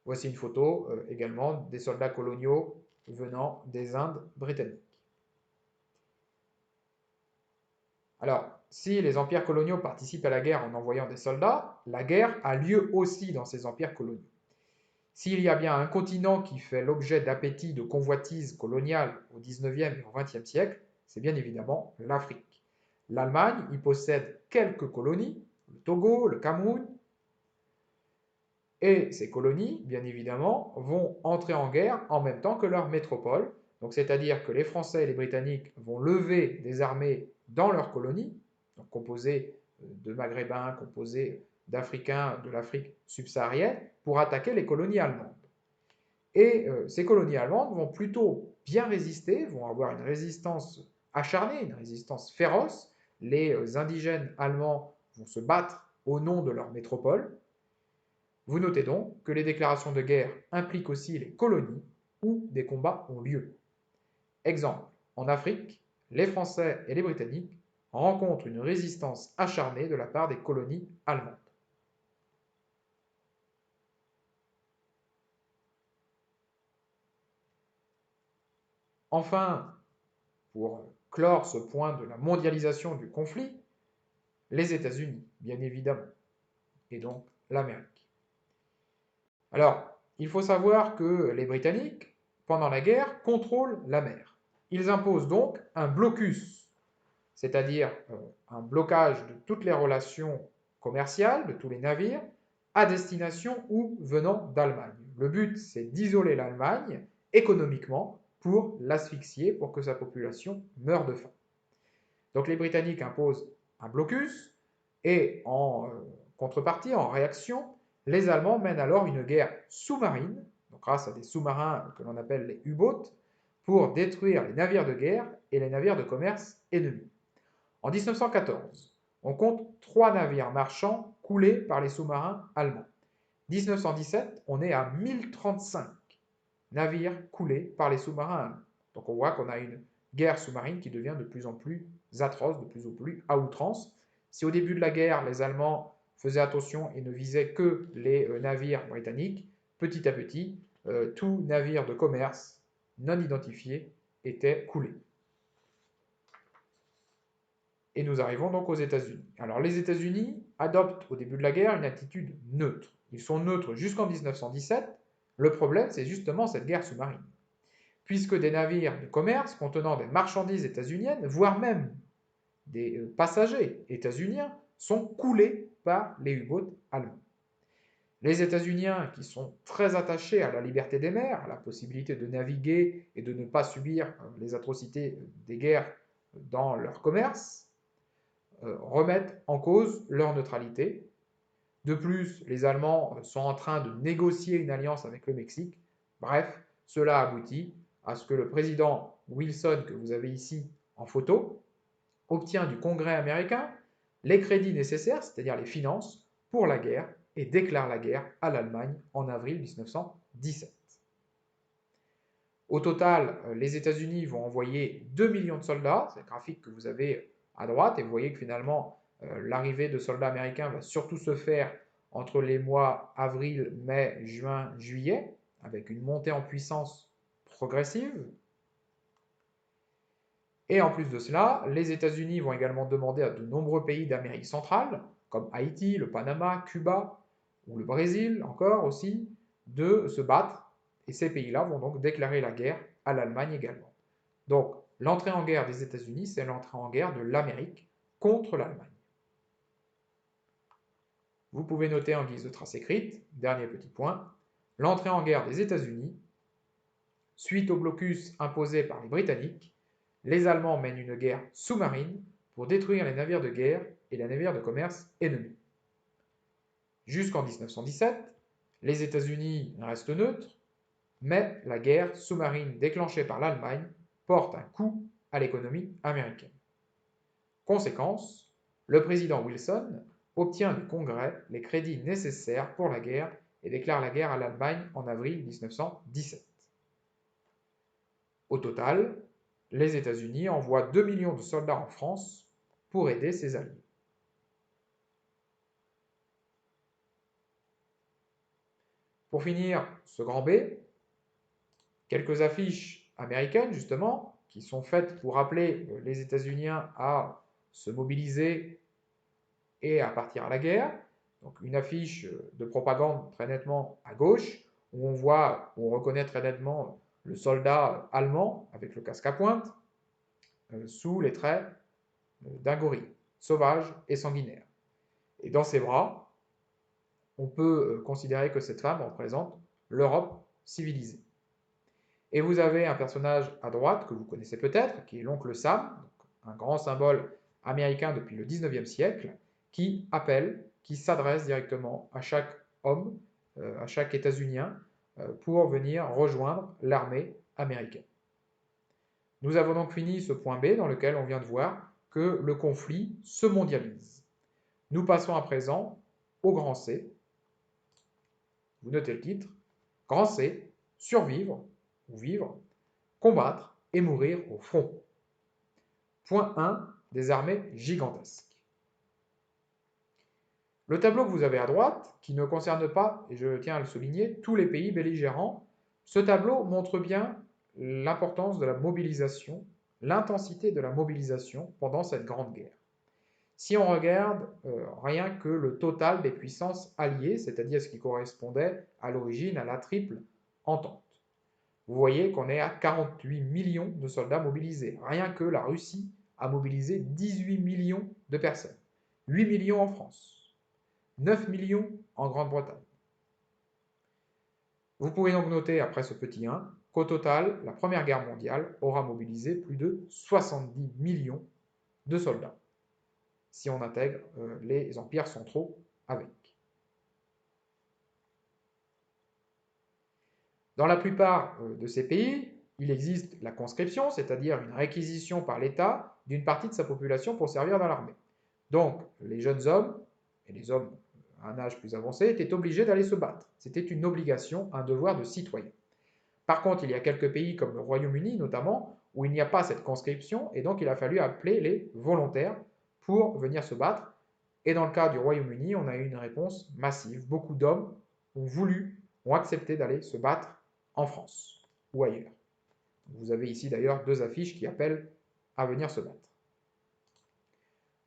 Voici une photo également des soldats coloniaux venant des Indes britanniques. Alors, si les empires coloniaux participent à la guerre en envoyant des soldats, la guerre a lieu aussi dans ces empires coloniaux. S'il y a bien un continent qui fait l'objet d'appétit de convoitise coloniale au XIXe et au XXe siècle, c'est bien évidemment l'Afrique. L'Allemagne y possède quelques colonies, le Togo, le Cameroun, et ces colonies, bien évidemment, vont entrer en guerre en même temps que leur métropole. Donc, c'est-à-dire que les Français et les Britanniques vont lever des armées dans leurs colonies, donc composées de Maghrébins, composées d'Africains de l'Afrique subsaharienne, pour attaquer les colonies allemandes. Et ces colonies allemandes vont plutôt bien résister, vont avoir une résistance acharnée, une résistance féroce. Les indigènes allemands vont se battre au nom de leur métropole. Vous notez donc que les déclarations de guerre impliquent aussi les colonies où des combats ont lieu. Exemple, en Afrique, les Français et les Britanniques rencontrent une résistance acharnée de la part des colonies allemandes. Enfin, pour clore ce point de la mondialisation du conflit, les États-Unis, bien évidemment, et donc l'Amérique. Alors, il faut savoir que les Britanniques, pendant la guerre, contrôlent la mer. Ils imposent donc un blocus, c'est-à-dire un blocage de toutes les relations commerciales, de tous les navires, à destination ou venant d'Allemagne. Le but, c'est d'isoler l'Allemagne économiquement pour l'asphyxier, pour que sa population meure de faim. Donc les Britanniques imposent un blocus, et en contrepartie, en réaction, les Allemands mènent alors une guerre sous-marine, donc grâce à des sous-marins que l'on appelle les U-boats, pour détruire les navires de guerre et les navires de commerce ennemis. En 1914, on compte 3 navires marchands coulés par les sous-marins allemands. 1917, on est à 1035 navires coulés par les sous-marins allemands. Donc on voit qu'on a une guerre sous-marine qui devient de plus en plus atroce, de plus en plus à outrance. Si au début de la guerre, les Allemands faisaient attention et ne visaient que les navires britanniques, petit à petit, tout navire de commerce non identifié était coulé. Et nous arrivons donc aux États-Unis. Alors les États-Unis adoptent au début de la guerre une attitude neutre. Ils sont neutres jusqu'en 1917. Le problème, c'est justement cette guerre sous-marine. Puisque des navires de commerce contenant des marchandises états-uniennes, voire même des passagers états-uniens, sont coulés par les U-boats allemands. Les États-Uniens, qui sont très attachés à la liberté des mers, à la possibilité de naviguer et de ne pas subir les atrocités des guerres dans leur commerce, remettent en cause leur neutralité. De plus, les Allemands sont en train de négocier une alliance avec le Mexique. Bref, cela aboutit à ce que le président Wilson, que vous avez ici en photo, obtient du Congrès américain les crédits nécessaires, c'est-à-dire les finances, pour la guerre et déclare la guerre à l'Allemagne en avril 1917. Au total, les États-Unis vont envoyer 2 millions de soldats, c'est le graphique que vous avez à droite, et vous voyez que finalement, l'arrivée de soldats américains va surtout se faire entre les mois avril, mai, juin, juillet, avec une montée en puissance progressive. Et en plus de cela, les États-Unis vont également demander à de nombreux pays d'Amérique centrale, comme Haïti, le Panama, Cuba, ou le Brésil encore aussi, de se battre. Et ces pays-là vont donc déclarer la guerre à l'Allemagne également. Donc, l'entrée en guerre des États-Unis, c'est l'entrée en guerre de l'Amérique contre l'Allemagne. Vous pouvez noter en guise de trace écrite, dernier petit point, l'entrée en guerre des États-Unis, suite au blocus imposé par les Britanniques, les Allemands mènent une guerre sous-marine pour détruire les navires de guerre et les navires de commerce ennemis. Jusqu'en 1917, les États-Unis restent neutres, mais la guerre sous-marine déclenchée par l'Allemagne porte un coup à l'économie américaine. Conséquence, le président Wilson obtient du Congrès les crédits nécessaires pour la guerre et déclare la guerre à l'Allemagne en avril 1917. Au total, les États-Unis envoient 2 millions de soldats en France pour aider ses alliés. Pour finir ce grand B, quelques affiches américaines justement, qui sont faites pour appeler les États-Unis à se mobiliser et à partir à la guerre. Donc une affiche de propagande très nettement à gauche, où on reconnaît très nettement le soldat allemand avec le casque à pointe, sous les traits d'un gorille, sauvage et sanguinaire. Et dans ses bras, on peut considérer que cette femme représente l'Europe civilisée. Et vous avez un personnage à droite que vous connaissez peut-être, qui est l'oncle Sam, un grand symbole américain depuis le 19e siècle, qui appelle, qui s'adresse directement à chaque homme, à chaque États-Unien, pour venir rejoindre l'armée américaine. Nous avons donc fini ce point B dans lequel on vient de voir que le conflit se mondialise. Nous passons à présent au grand C. Vous notez le titre. Grand C, survivre ou vivre, combattre et mourir au front. Point 1, des armées gigantesques. Le tableau que vous avez à droite, qui ne concerne pas, et je tiens à le souligner, tous les pays belligérants, ce tableau montre bien l'importance de la mobilisation, l'intensité de la mobilisation pendant cette grande guerre. Si on regarde rien que le total des puissances alliées, c'est-à-dire ce qui correspondait à l'origine à la triple entente, vous voyez qu'on est à 48 millions de soldats mobilisés. Rien que la Russie a mobilisé 18 millions de personnes. 8 millions en France. 9 millions en Grande-Bretagne. Vous pouvez donc noter, après ce petit 1, qu'au total, la Première Guerre mondiale aura mobilisé plus de 70 millions de soldats, si on intègre les empires centraux avec. Dans la plupart de ces pays, il existe la conscription, c'est-à-dire une réquisition par l'État d'une partie de sa population pour servir dans l'armée. Donc, les jeunes hommes, et les hommes à un âge plus avancé, étaient obligés d'aller se battre. C'était une obligation, un devoir de citoyen. Par contre, il y a quelques pays comme le Royaume-Uni notamment, où il n'y a pas cette conscription, et donc il a fallu appeler les volontaires pour venir se battre. Et dans le cas du Royaume-Uni, on a eu une réponse massive. Beaucoup d'hommes ont voulu, ont accepté d'aller se battre en France ou ailleurs. Vous avez ici d'ailleurs 2 affiches qui appellent à venir se battre.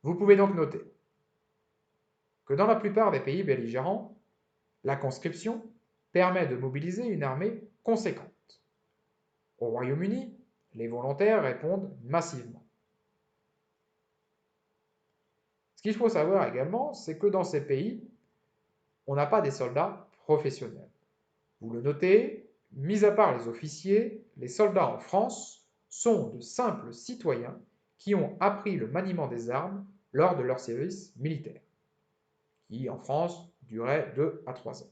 Vous pouvez donc noter que dans la plupart des pays belligérants, la conscription permet de mobiliser une armée conséquente. Au Royaume-Uni, les volontaires répondent massivement. Ce qu'il faut savoir également, c'est que dans ces pays, on n'a pas des soldats professionnels. Vous le notez, mis à part les officiers, les soldats en France sont de simples citoyens qui ont appris le maniement des armes lors de leur service militaire, qui en France durait 2 à 3 ans.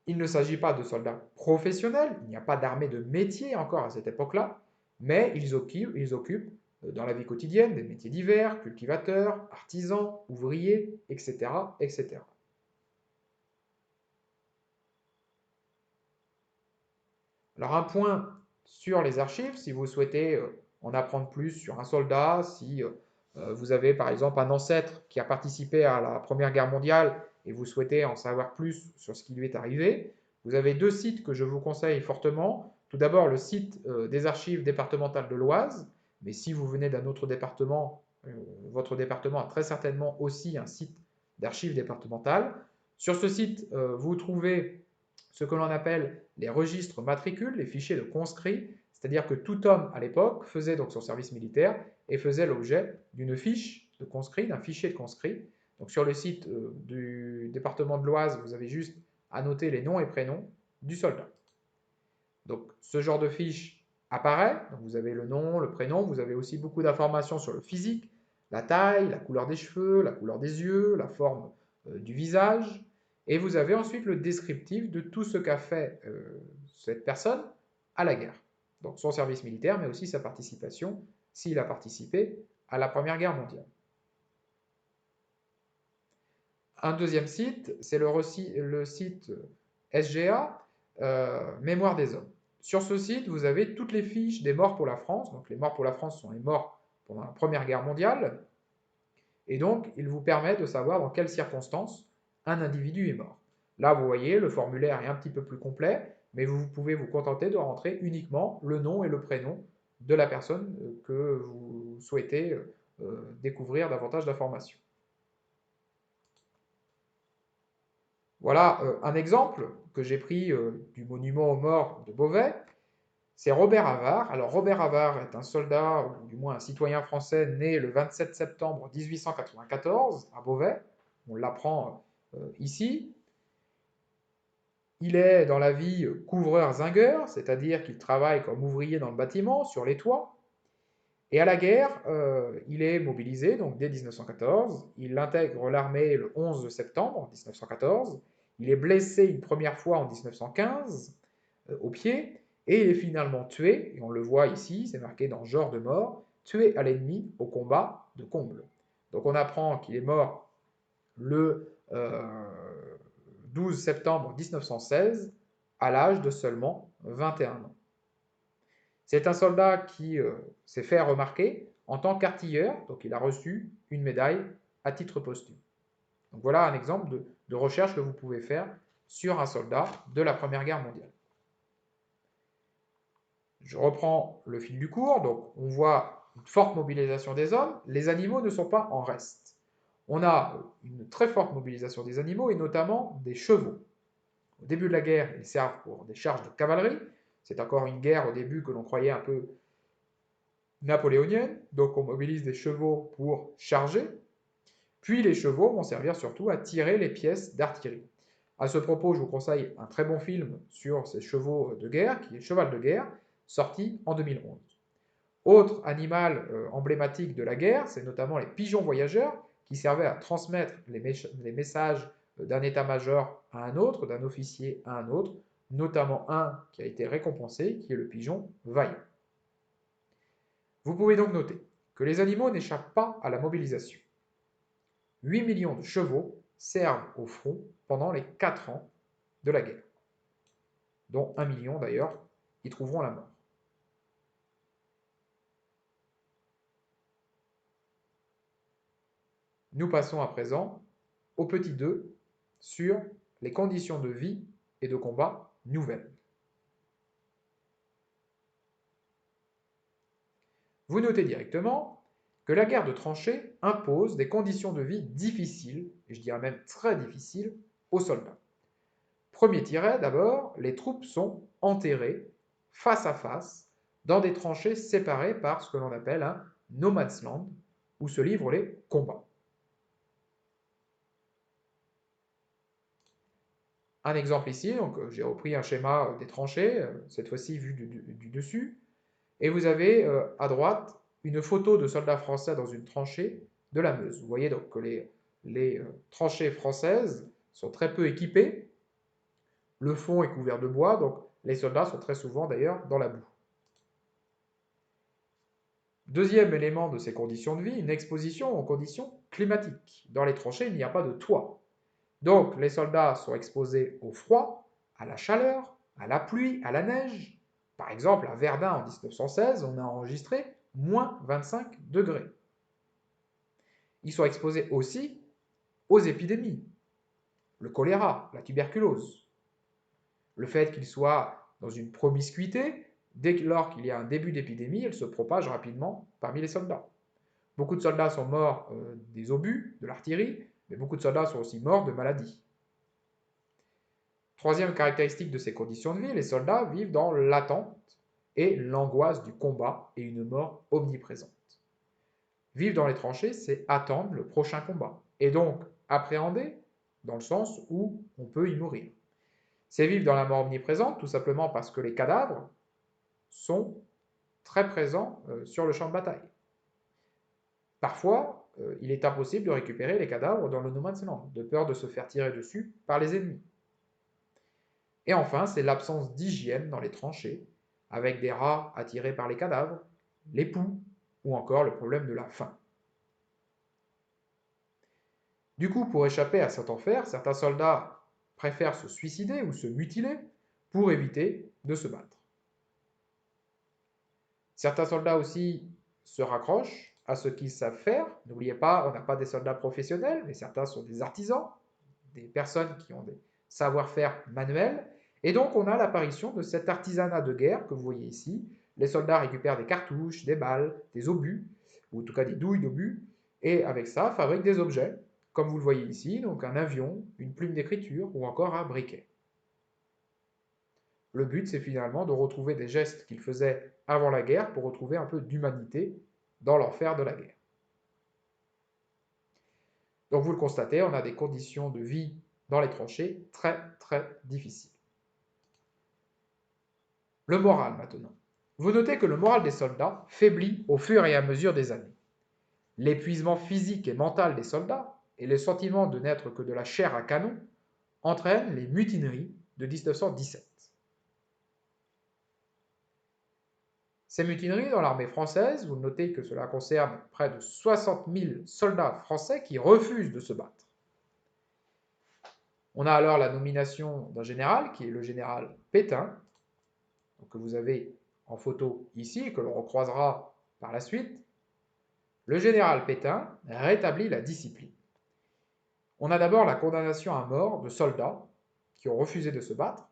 Il ne s'agit pas de soldats professionnels, il n'y a pas d'armée de métier encore à cette époque-là, mais ils occupent dans la vie quotidienne des métiers divers, cultivateurs, artisans, ouvriers, etc., etc. Alors un point sur les archives, si vous souhaitez en apprendre plus sur un soldat, si vous avez par exemple un ancêtre qui a participé à la Première Guerre mondiale et vous souhaitez en savoir plus sur ce qui lui est arrivé, vous avez 2 sites que je vous conseille fortement. Tout d'abord le site des archives départementales de l'Oise, mais si vous venez d'un autre département, votre département a très certainement aussi un site d'archives départementales. Sur ce site, vous trouvez ce que l'on appelle les registres matricules, les fichiers de conscrits, c'est-à-dire que tout homme à l'époque faisait donc son service militaire et faisait l'objet d'une fiche de conscrit, d'un fichier de conscrit. Donc sur le site du département de l'Oise, vous avez juste à noter les noms et prénoms du soldat. Donc ce genre de fiche apparaît, donc vous avez le nom, le prénom, vous avez aussi beaucoup d'informations sur le physique, la taille, la couleur des cheveux, la couleur des yeux, la forme du visage, et vous avez ensuite le descriptif de tout ce qu'a fait cette personne à la guerre. Donc son service militaire, mais aussi sa participation, s'il a participé à la Première Guerre mondiale. Un deuxième site, c'est le site SGA, Mémoire des hommes. Sur ce site, vous avez toutes les fiches des morts pour la France. Donc les morts pour la France sont les morts pendant la Première Guerre mondiale. Et donc, il vous permet de savoir dans quelles circonstances un individu est mort. Là, vous voyez, le formulaire est un petit peu plus complet, mais vous pouvez vous contenter de rentrer uniquement le nom et le prénom de la personne que vous souhaitez découvrir davantage d'informations. Voilà un exemple que j'ai pris du monument aux morts de Beauvais. C'est Robert Havard. Alors Robert Havard est un soldat, ou du moins un citoyen français, né le 27 septembre 1894 à Beauvais. On l'apprend ici. Il est dans la vie couvreur-zingueur, c'est-à-dire qu'il travaille comme ouvrier dans le bâtiment, sur les toits. Et à la guerre, il est mobilisé, donc dès 1914. Il intègre l'armée le 11 septembre 1914. Il est blessé une première fois en 1915 au pied. et il est finalement tué, et on le voit ici, c'est marqué dans genre de mort, tué à l'ennemi au combat de Combles. Donc on apprend qu'il est mort le 12 septembre 1916 à l'âge de seulement 21 ans. C'est un soldat qui s'est fait remarquer en tant qu'artilleur, donc il a reçu une médaille à titre posthume. Donc voilà un exemple de recherche que vous pouvez faire sur un soldat de la Première Guerre mondiale. Je reprends le fil du cours, donc on voit une forte mobilisation des hommes, les animaux ne sont pas en reste. On a une très forte mobilisation des animaux et notamment des chevaux. Au début de la guerre, ils servent pour des charges de cavalerie, c'est encore une guerre au début que l'on croyait un peu napoléonienne, donc on mobilise des chevaux pour charger, puis les chevaux vont servir surtout à tirer les pièces d'artillerie. À ce propos, je vous conseille un très bon film sur ces chevaux de guerre, qui est Cheval de guerre, sorti en 2011. Autre animal emblématique de la guerre, c'est notamment les pigeons voyageurs, qui servaient à transmettre les messages d'un état-major à un autre, d'un officier à un autre, notamment un qui a été récompensé, qui est le pigeon vaillant. Vous pouvez donc noter que les animaux n'échappent pas à la mobilisation. 8 millions de chevaux servent au front pendant les 4 ans de la guerre, dont 1 million d'ailleurs y trouveront la mort. Nous passons à présent au petit 2 sur les conditions de vie et de combat nouvelles. Vous notez directement que la guerre de tranchées impose des conditions de vie difficiles, et je dirais même très difficiles, aux soldats. Premier tiret, d'abord, les troupes sont enterrées face à face dans des tranchées séparées par ce que l'on appelle un no man's land, où se livrent les combats. Un exemple ici, donc j'ai repris un schéma des tranchées, cette fois-ci vu du dessus, et vous avez à droite une photo de soldats français dans une tranchée de la Meuse. Vous voyez donc que les tranchées françaises sont très peu équipées, le fond est couvert de bois, donc les soldats sont très souvent d'ailleurs dans la boue. Deuxième élément de ces conditions de vie, une exposition aux conditions climatiques. Dans les tranchées, il n'y a pas de toit. Donc les soldats sont exposés au froid, à la chaleur, à la pluie, à la neige. Par exemple, à Verdun en 1916, on a enregistré moins 25 degrés. Ils sont exposés aussi aux épidémies, le choléra, la tuberculose. Le fait qu'ils soient dans une promiscuité, dès lors qu'il y a un début d'épidémie, elle se propage rapidement parmi les soldats. Beaucoup de soldats sont morts des obus, de l'artillerie, mais beaucoup de soldats sont aussi morts de maladies. Troisième caractéristique de ces conditions de vie, les soldats vivent dans l'attente et l'angoisse du combat et une mort omniprésente. Vivre dans les tranchées, c'est attendre le prochain combat, et donc appréhender dans le sens où on peut y mourir. C'est vivre dans la mort omniprésente, tout simplement parce que les cadavres sont très présents sur le champ de bataille. Parfois, il est impossible de récupérer les cadavres dans le no man's land, de peur de se faire tirer dessus par les ennemis. Et enfin, c'est l'absence d'hygiène dans les tranchées, avec des rats attirés par les cadavres, les poux, ou encore le problème de la faim. Du coup, pour échapper à cet enfer, certains soldats préfèrent se suicider ou se mutiler pour éviter de se battre. Certains soldats aussi se raccrochent à ce qu'ils savent faire. N'oubliez pas, on n'a pas des soldats professionnels, mais certains sont des artisans, des personnes qui ont des savoir-faire manuels. Et donc, on a l'apparition de cet artisanat de guerre que vous voyez ici. Les soldats récupèrent des cartouches, des balles, des obus, ou en tout cas des douilles d'obus, et avec ça, fabriquent des objets, comme vous le voyez ici, donc un avion, une plume d'écriture ou encore un briquet. Le but, c'est finalement de retrouver des gestes qu'ils faisaient avant la guerre pour retrouver un peu d'humanité dans l'enfer de la guerre. Donc vous le constatez, on a des conditions de vie dans les tranchées très difficiles. Le moral maintenant. Vous notez que le moral des soldats faiblit au fur et à mesure des années. L'épuisement physique et mental des soldats et le sentiment de n'être que de la chair à canon entraînent les mutineries de 1917. Ces mutineries dans l'armée française, vous notez que cela concerne près de 60 000 soldats français qui refusent de se battre. On a alors la nomination d'un général, qui est le général Pétain, que vous avez en photo ici et que l'on recroisera par la suite. Le général Pétain rétablit la discipline. On a d'abord la condamnation à mort de soldats qui ont refusé de se battre.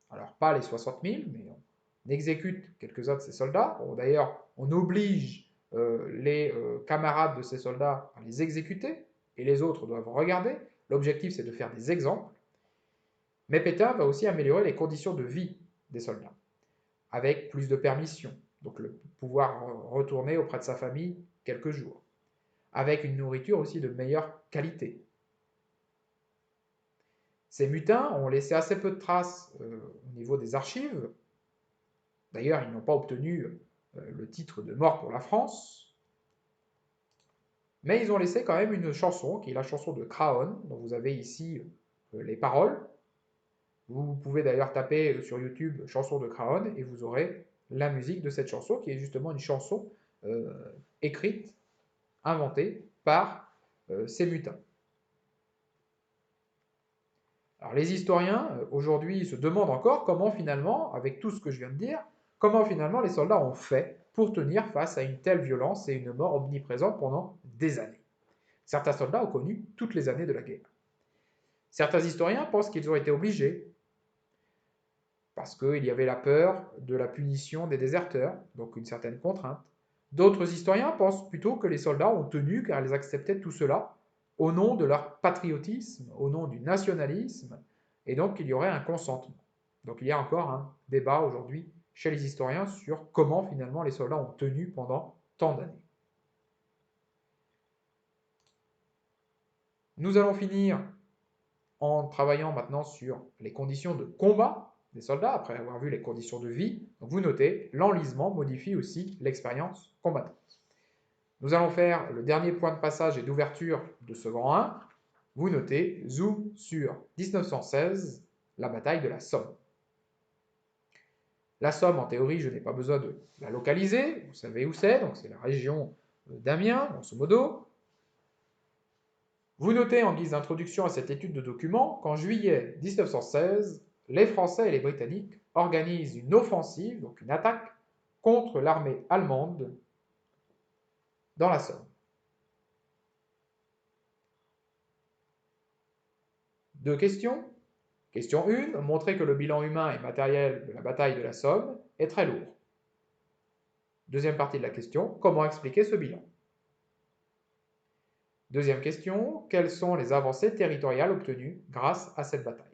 Alors pas les 60 000, mais on exécute quelques-uns de ces soldats. D'ailleurs, on oblige les camarades de ces soldats à les exécuter, et les autres doivent regarder. L'objectif, c'est de faire des exemples. Mais Pétain va aussi améliorer les conditions de vie des soldats, avec plus de permissions, donc le pouvoir retourner auprès de sa famille quelques jours, avec une nourriture aussi de meilleure qualité. Ces mutins ont laissé assez peu de traces au niveau des archives. D'ailleurs, ils n'ont pas obtenu le titre de mort pour la France, mais ils ont laissé quand même une chanson, qui est la chanson de Craonne, dont vous avez ici les paroles. Vous pouvez d'ailleurs taper sur YouTube chanson de Craonne et vous aurez la musique de cette chanson, qui est justement une chanson écrite, inventée par ces mutins. Alors les historiens, aujourd'hui, se demandent encore comment finalement, avec tout ce que je viens de dire, comment finalement les soldats ont fait pour tenir face à une telle violence et une mort omniprésente pendant des années. Certains soldats ont connu toutes les années de la guerre. Certains historiens pensent qu'ils ont été obligés, parce qu'il y avait la peur de la punition des déserteurs, donc une certaine contrainte. D'autres historiens pensent plutôt que les soldats ont tenu car ils acceptaient tout cela au nom de leur patriotisme, au nom du nationalisme, et donc qu'il y aurait un consentement. Donc il y a encore un débat aujourd'hui chez les historiens sur comment finalement les soldats ont tenu pendant tant d'années. Nous allons finir en travaillant maintenant sur les conditions de combat des soldats, après avoir vu les conditions de vie. Donc vous notez, l'enlisement modifie aussi l'expérience combattante. Nous allons faire le dernier point de passage et d'ouverture de ce grand 1. Vous notez, zoom sur 1916, la bataille de la Somme. La Somme, en théorie, je n'ai pas besoin de la localiser, vous savez où c'est, donc c'est la région d'Amiens, grosso modo. Vous notez en guise d'introduction à cette étude de documents qu'en juillet 1916, les Français et les Britanniques organisent une offensive, donc une attaque, contre l'armée allemande dans la Somme. Deux questions. Question 1, montrer que le bilan humain et matériel de la bataille de la Somme est très lourd. Deuxième partie de la question, comment expliquer ce bilan? Deuxième question, quelles sont les avancées territoriales obtenues grâce à cette bataille?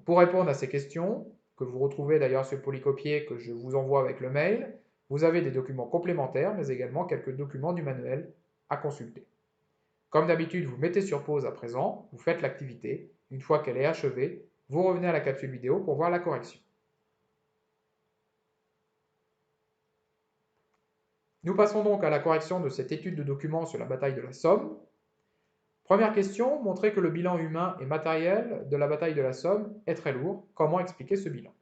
Pour répondre à ces questions, que vous retrouvez d'ailleurs sur le polycopier que je vous envoie avec le mail, vous avez des documents complémentaires, mais également quelques documents du manuel à consulter. Comme d'habitude, vous mettez sur pause à présent, vous faites l'activité. Une fois qu'elle est achevée, vous revenez à la capsule vidéo pour voir la correction. Nous passons donc à la correction de cette étude de documents sur la bataille de la Somme. Première question, montrer que le bilan humain et matériel de la bataille de la Somme est très lourd. Comment expliquer ce bilan?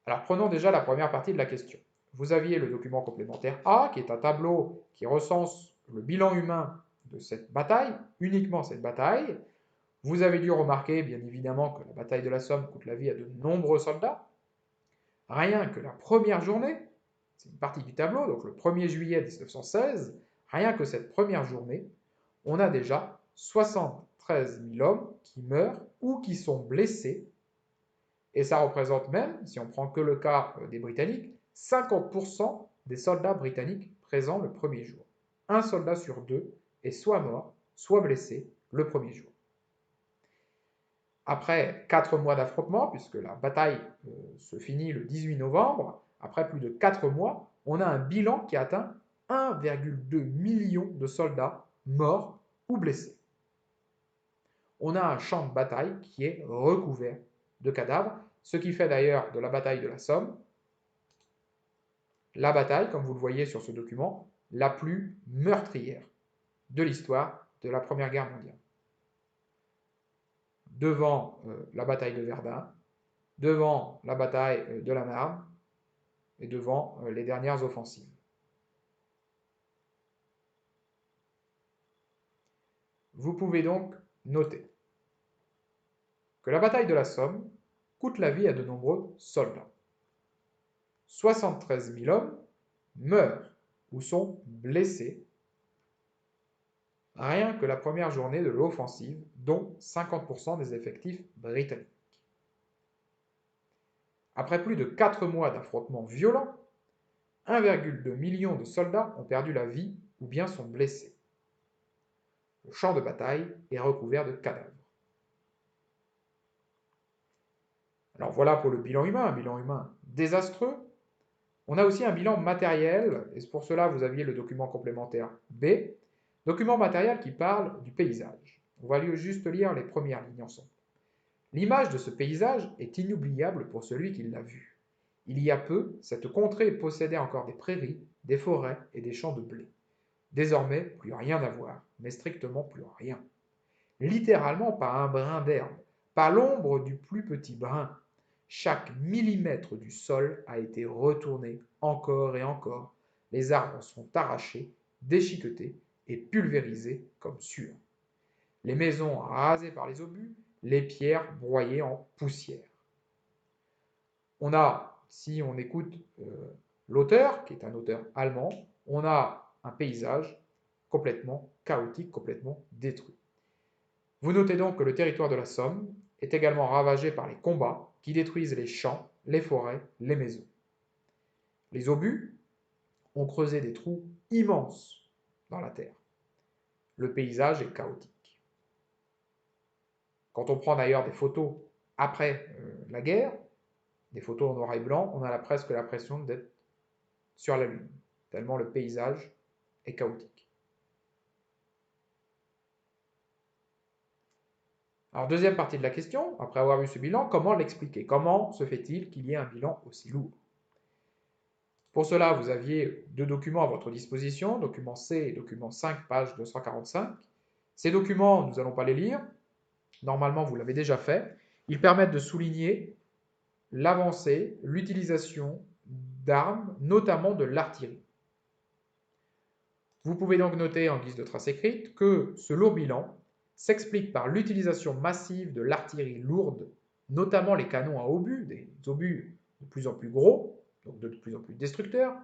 Alors prenons déjà la première partie de la question. Vous aviez le document complémentaire A, qui est un tableau qui recense le bilan humain de cette bataille, uniquement cette bataille. Vous avez dû remarquer, bien évidemment, que la bataille de la Somme coûte la vie à de nombreux soldats. Rien que la première journée, c'est une partie du tableau, donc le 1er juillet 1916, rien que cette première journée, on a déjà 73 000 hommes qui meurent ou qui sont blessés. Et ça représente même, si on prend que le cas des Britanniques, 50% des soldats britanniques présents le premier jour. Un soldat sur deux est soit mort, soit blessé le premier jour. Après 4 mois d'affrontement, puisque la bataille se finit le 18 novembre, après plus de 4 mois, on a un bilan qui atteint 1,2 million de soldats morts ou blessés. On a un champ de bataille qui est recouvert de cadavres, ce qui fait d'ailleurs de la bataille de la Somme la bataille, comme vous le voyez sur ce document, la plus meurtrière de l'histoire de la Première Guerre mondiale. Devant la bataille de Verdun, devant la bataille de la Marne, et devant les dernières offensives. Vous pouvez donc noter que la bataille de la Somme coûte la vie à de nombreux soldats. 73 000 hommes meurent ou sont blessés rien que la première journée de l'offensive, dont 50% des effectifs britanniques. Après plus de 4 mois d'affrontements violents, 1,2 million de soldats ont perdu la vie ou bien sont blessés. Le champ de bataille est recouvert de cadavres. Alors voilà pour le bilan humain, un bilan humain désastreux. On a aussi un bilan matériel, et pour cela vous aviez le document complémentaire B, document matériel qui parle du paysage. On va juste lire les premières lignes ensemble. L'image de ce paysage est inoubliable pour celui qui l'a vu. Il y a peu, cette contrée possédait encore des prairies, des forêts et des champs de blé. Désormais, plus rien à voir, mais strictement plus rien. Littéralement pas un brin d'herbe, pas l'ombre du plus petit brin. Chaque millimètre du sol a été retourné encore et encore. Les arbres sont arrachés, déchiquetés et pulvérisés comme sueur. Les maisons rasées par les obus, les pierres broyées en poussière. On a, si on écoute l'auteur, qui est un auteur allemand, on a un paysage complètement chaotique, complètement détruit. Vous notez donc que le territoire de la Somme est également ravagé par les combats qui détruisent les champs, les forêts, les maisons. Les obus ont creusé des trous immenses dans la terre. Le paysage est chaotique. Quand on prend d'ailleurs des photos après la guerre, des photos en noir et blanc, on a presque l'impression d'être sur la Lune, tellement le paysage est chaotique. Alors deuxième partie de la question, après avoir vu ce bilan, comment l'expliquer? Comment se fait-il qu'il y ait un bilan aussi lourd? Pour cela, vous aviez deux documents à votre disposition, document C et document 5, page 245. Ces documents, nous n'allons pas les lire, normalement vous l'avez déjà fait. Ils permettent de souligner l'avancée, l'utilisation d'armes, notamment de l'artillerie. Vous pouvez donc noter en guise de trace écrite que ce lourd bilan s'explique par l'utilisation massive de l'artillerie lourde, notamment les canons à obus, des obus de plus en plus gros, donc de plus en plus destructeurs,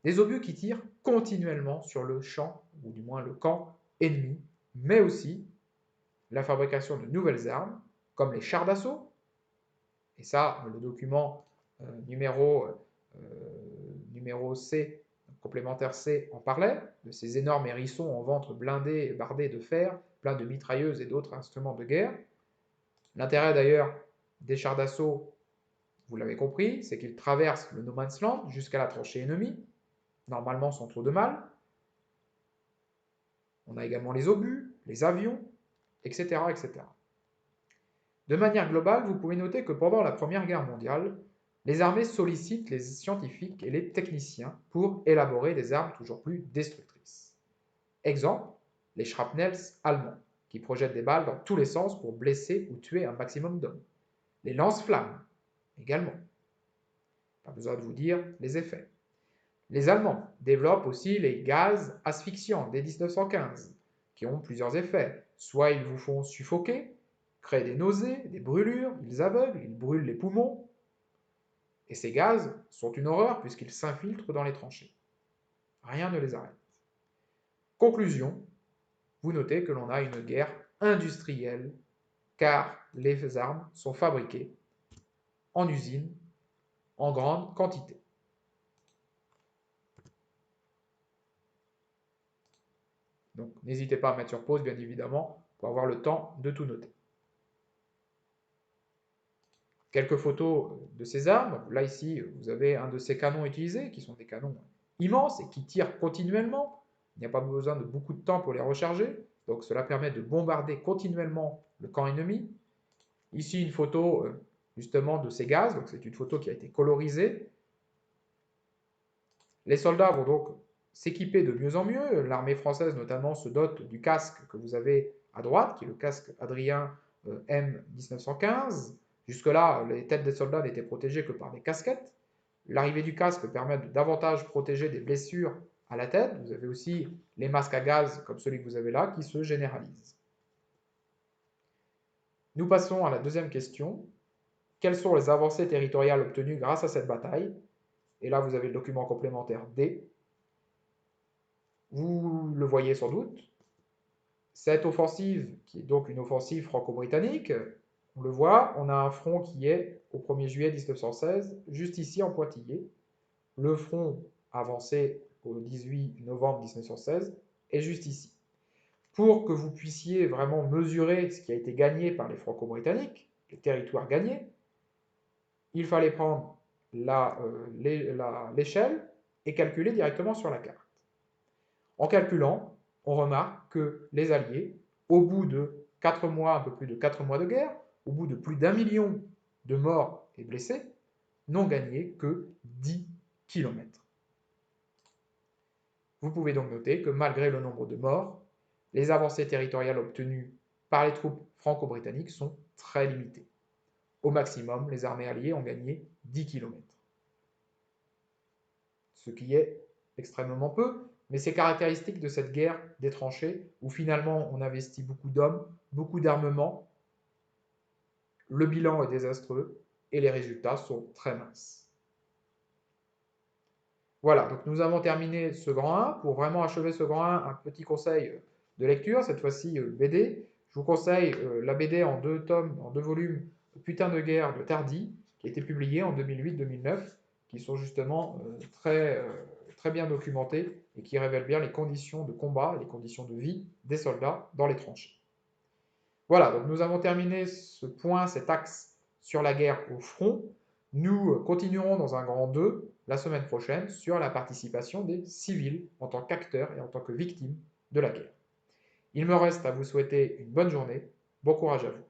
des obus qui tirent continuellement sur le champ, ou du moins le camp ennemi, mais aussi la fabrication de nouvelles armes, comme les chars d'assaut, et ça, le document numéro C, complémentaire C, en parlait, de ces énormes hérissons en ventre blindés et bardés de fer, pleins de mitrailleuses et d'autres instruments de guerre. L'intérêt d'ailleurs des chars d'assaut, vous l'avez compris, c'est qu'ils traversent le no man's land jusqu'à la tranchée ennemie, normalement sans trop de mal. On a également les obus, les avions, etc., etc. De manière globale, vous pouvez noter que pendant la Première Guerre mondiale, les armées sollicitent les scientifiques et les techniciens pour élaborer des armes toujours plus destructrices. Exemple, les shrapnels allemands, qui projettent des balles dans tous les sens pour blesser ou tuer un maximum d'hommes. Les lance-flammes, également. Pas besoin de vous dire les effets. Les Allemands développent aussi les gaz asphyxiants dès 1915, qui ont plusieurs effets. Soit ils vous font suffoquer, créent des nausées, des brûlures, ils aveuglent, ils brûlent les poumons. Et ces gaz sont une horreur puisqu'ils s'infiltrent dans les tranchées. Rien ne les arrête. Conclusion, vous notez que l'on a une guerre industrielle, car les armes sont fabriquées en usine, en grande quantité. Donc n'hésitez pas à mettre sur pause, bien évidemment, pour avoir le temps de tout noter. Quelques photos de ces armes. Là, ici, vous avez un de ces canons utilisés, qui sont des canons immenses et qui tirent continuellement. Il n'y a pas besoin de beaucoup de temps pour les recharger. Donc cela permet de bombarder continuellement le camp ennemi. Ici, une photo justement de ces gaz. Donc c'est une photo qui a été colorisée. Les soldats vont donc s'équiper de mieux en mieux. L'armée française, notamment, se dote du casque que vous avez à droite, qui est le casque Adrien M 1915. Jusque-là, les têtes des soldats n'étaient protégées que par des casquettes. L'arrivée du casque permet de davantage protéger des blessures à la tête. Vous avez aussi les masques à gaz, comme celui que vous avez là, qui se généralisent. Nous passons à la deuxième question. Quelles sont les avancées territoriales obtenues grâce à cette bataille? Et là, vous avez le document complémentaire D. Vous le voyez sans doute. Cette offensive, qui est donc une offensive franco-britannique, on le voit, on a un front qui est au 1er juillet 1916, juste ici en pointillé. Le front avancé au 18 novembre 1916 est juste ici. Pour que vous puissiez vraiment mesurer ce qui a été gagné par les franco-britanniques, les territoires gagnés, il fallait prendre l'échelle et calculer directement sur la carte. En calculant, on remarque que les Alliés, au bout de 4 mois, un peu plus de 4 mois de guerre, au bout de plus d'1 million de morts et blessés, n'ont gagné que 10 km. Vous pouvez donc noter que malgré le nombre de morts, les avancées territoriales obtenues par les troupes franco-britanniques sont très limitées. Au maximum, les armées alliées ont gagné 10 km. Ce qui est extrêmement peu, mais c'est caractéristique de cette guerre des tranchées où finalement on investit beaucoup d'hommes, beaucoup d'armements, le bilan est désastreux et les résultats sont très minces. Voilà, donc nous avons terminé ce grand 1. Pour vraiment achever ce grand 1, un petit conseil de lecture, cette fois-ci BD. Je vous conseille la BD en 2 tomes, en 2 volumes, Putain de guerre de Tardy, qui a été publié en 2008-2009, qui sont justement très bien documentés et qui révèlent bien les conditions de combat, les conditions de vie des soldats dans les tranchées. Voilà, donc nous avons terminé ce point, cet axe sur la guerre au front. Nous continuerons dans un grand 2 la semaine prochaine sur la participation des civils en tant qu'acteurs et en tant que victimes de la guerre. Il me reste à vous souhaiter une bonne journée, bon courage à vous.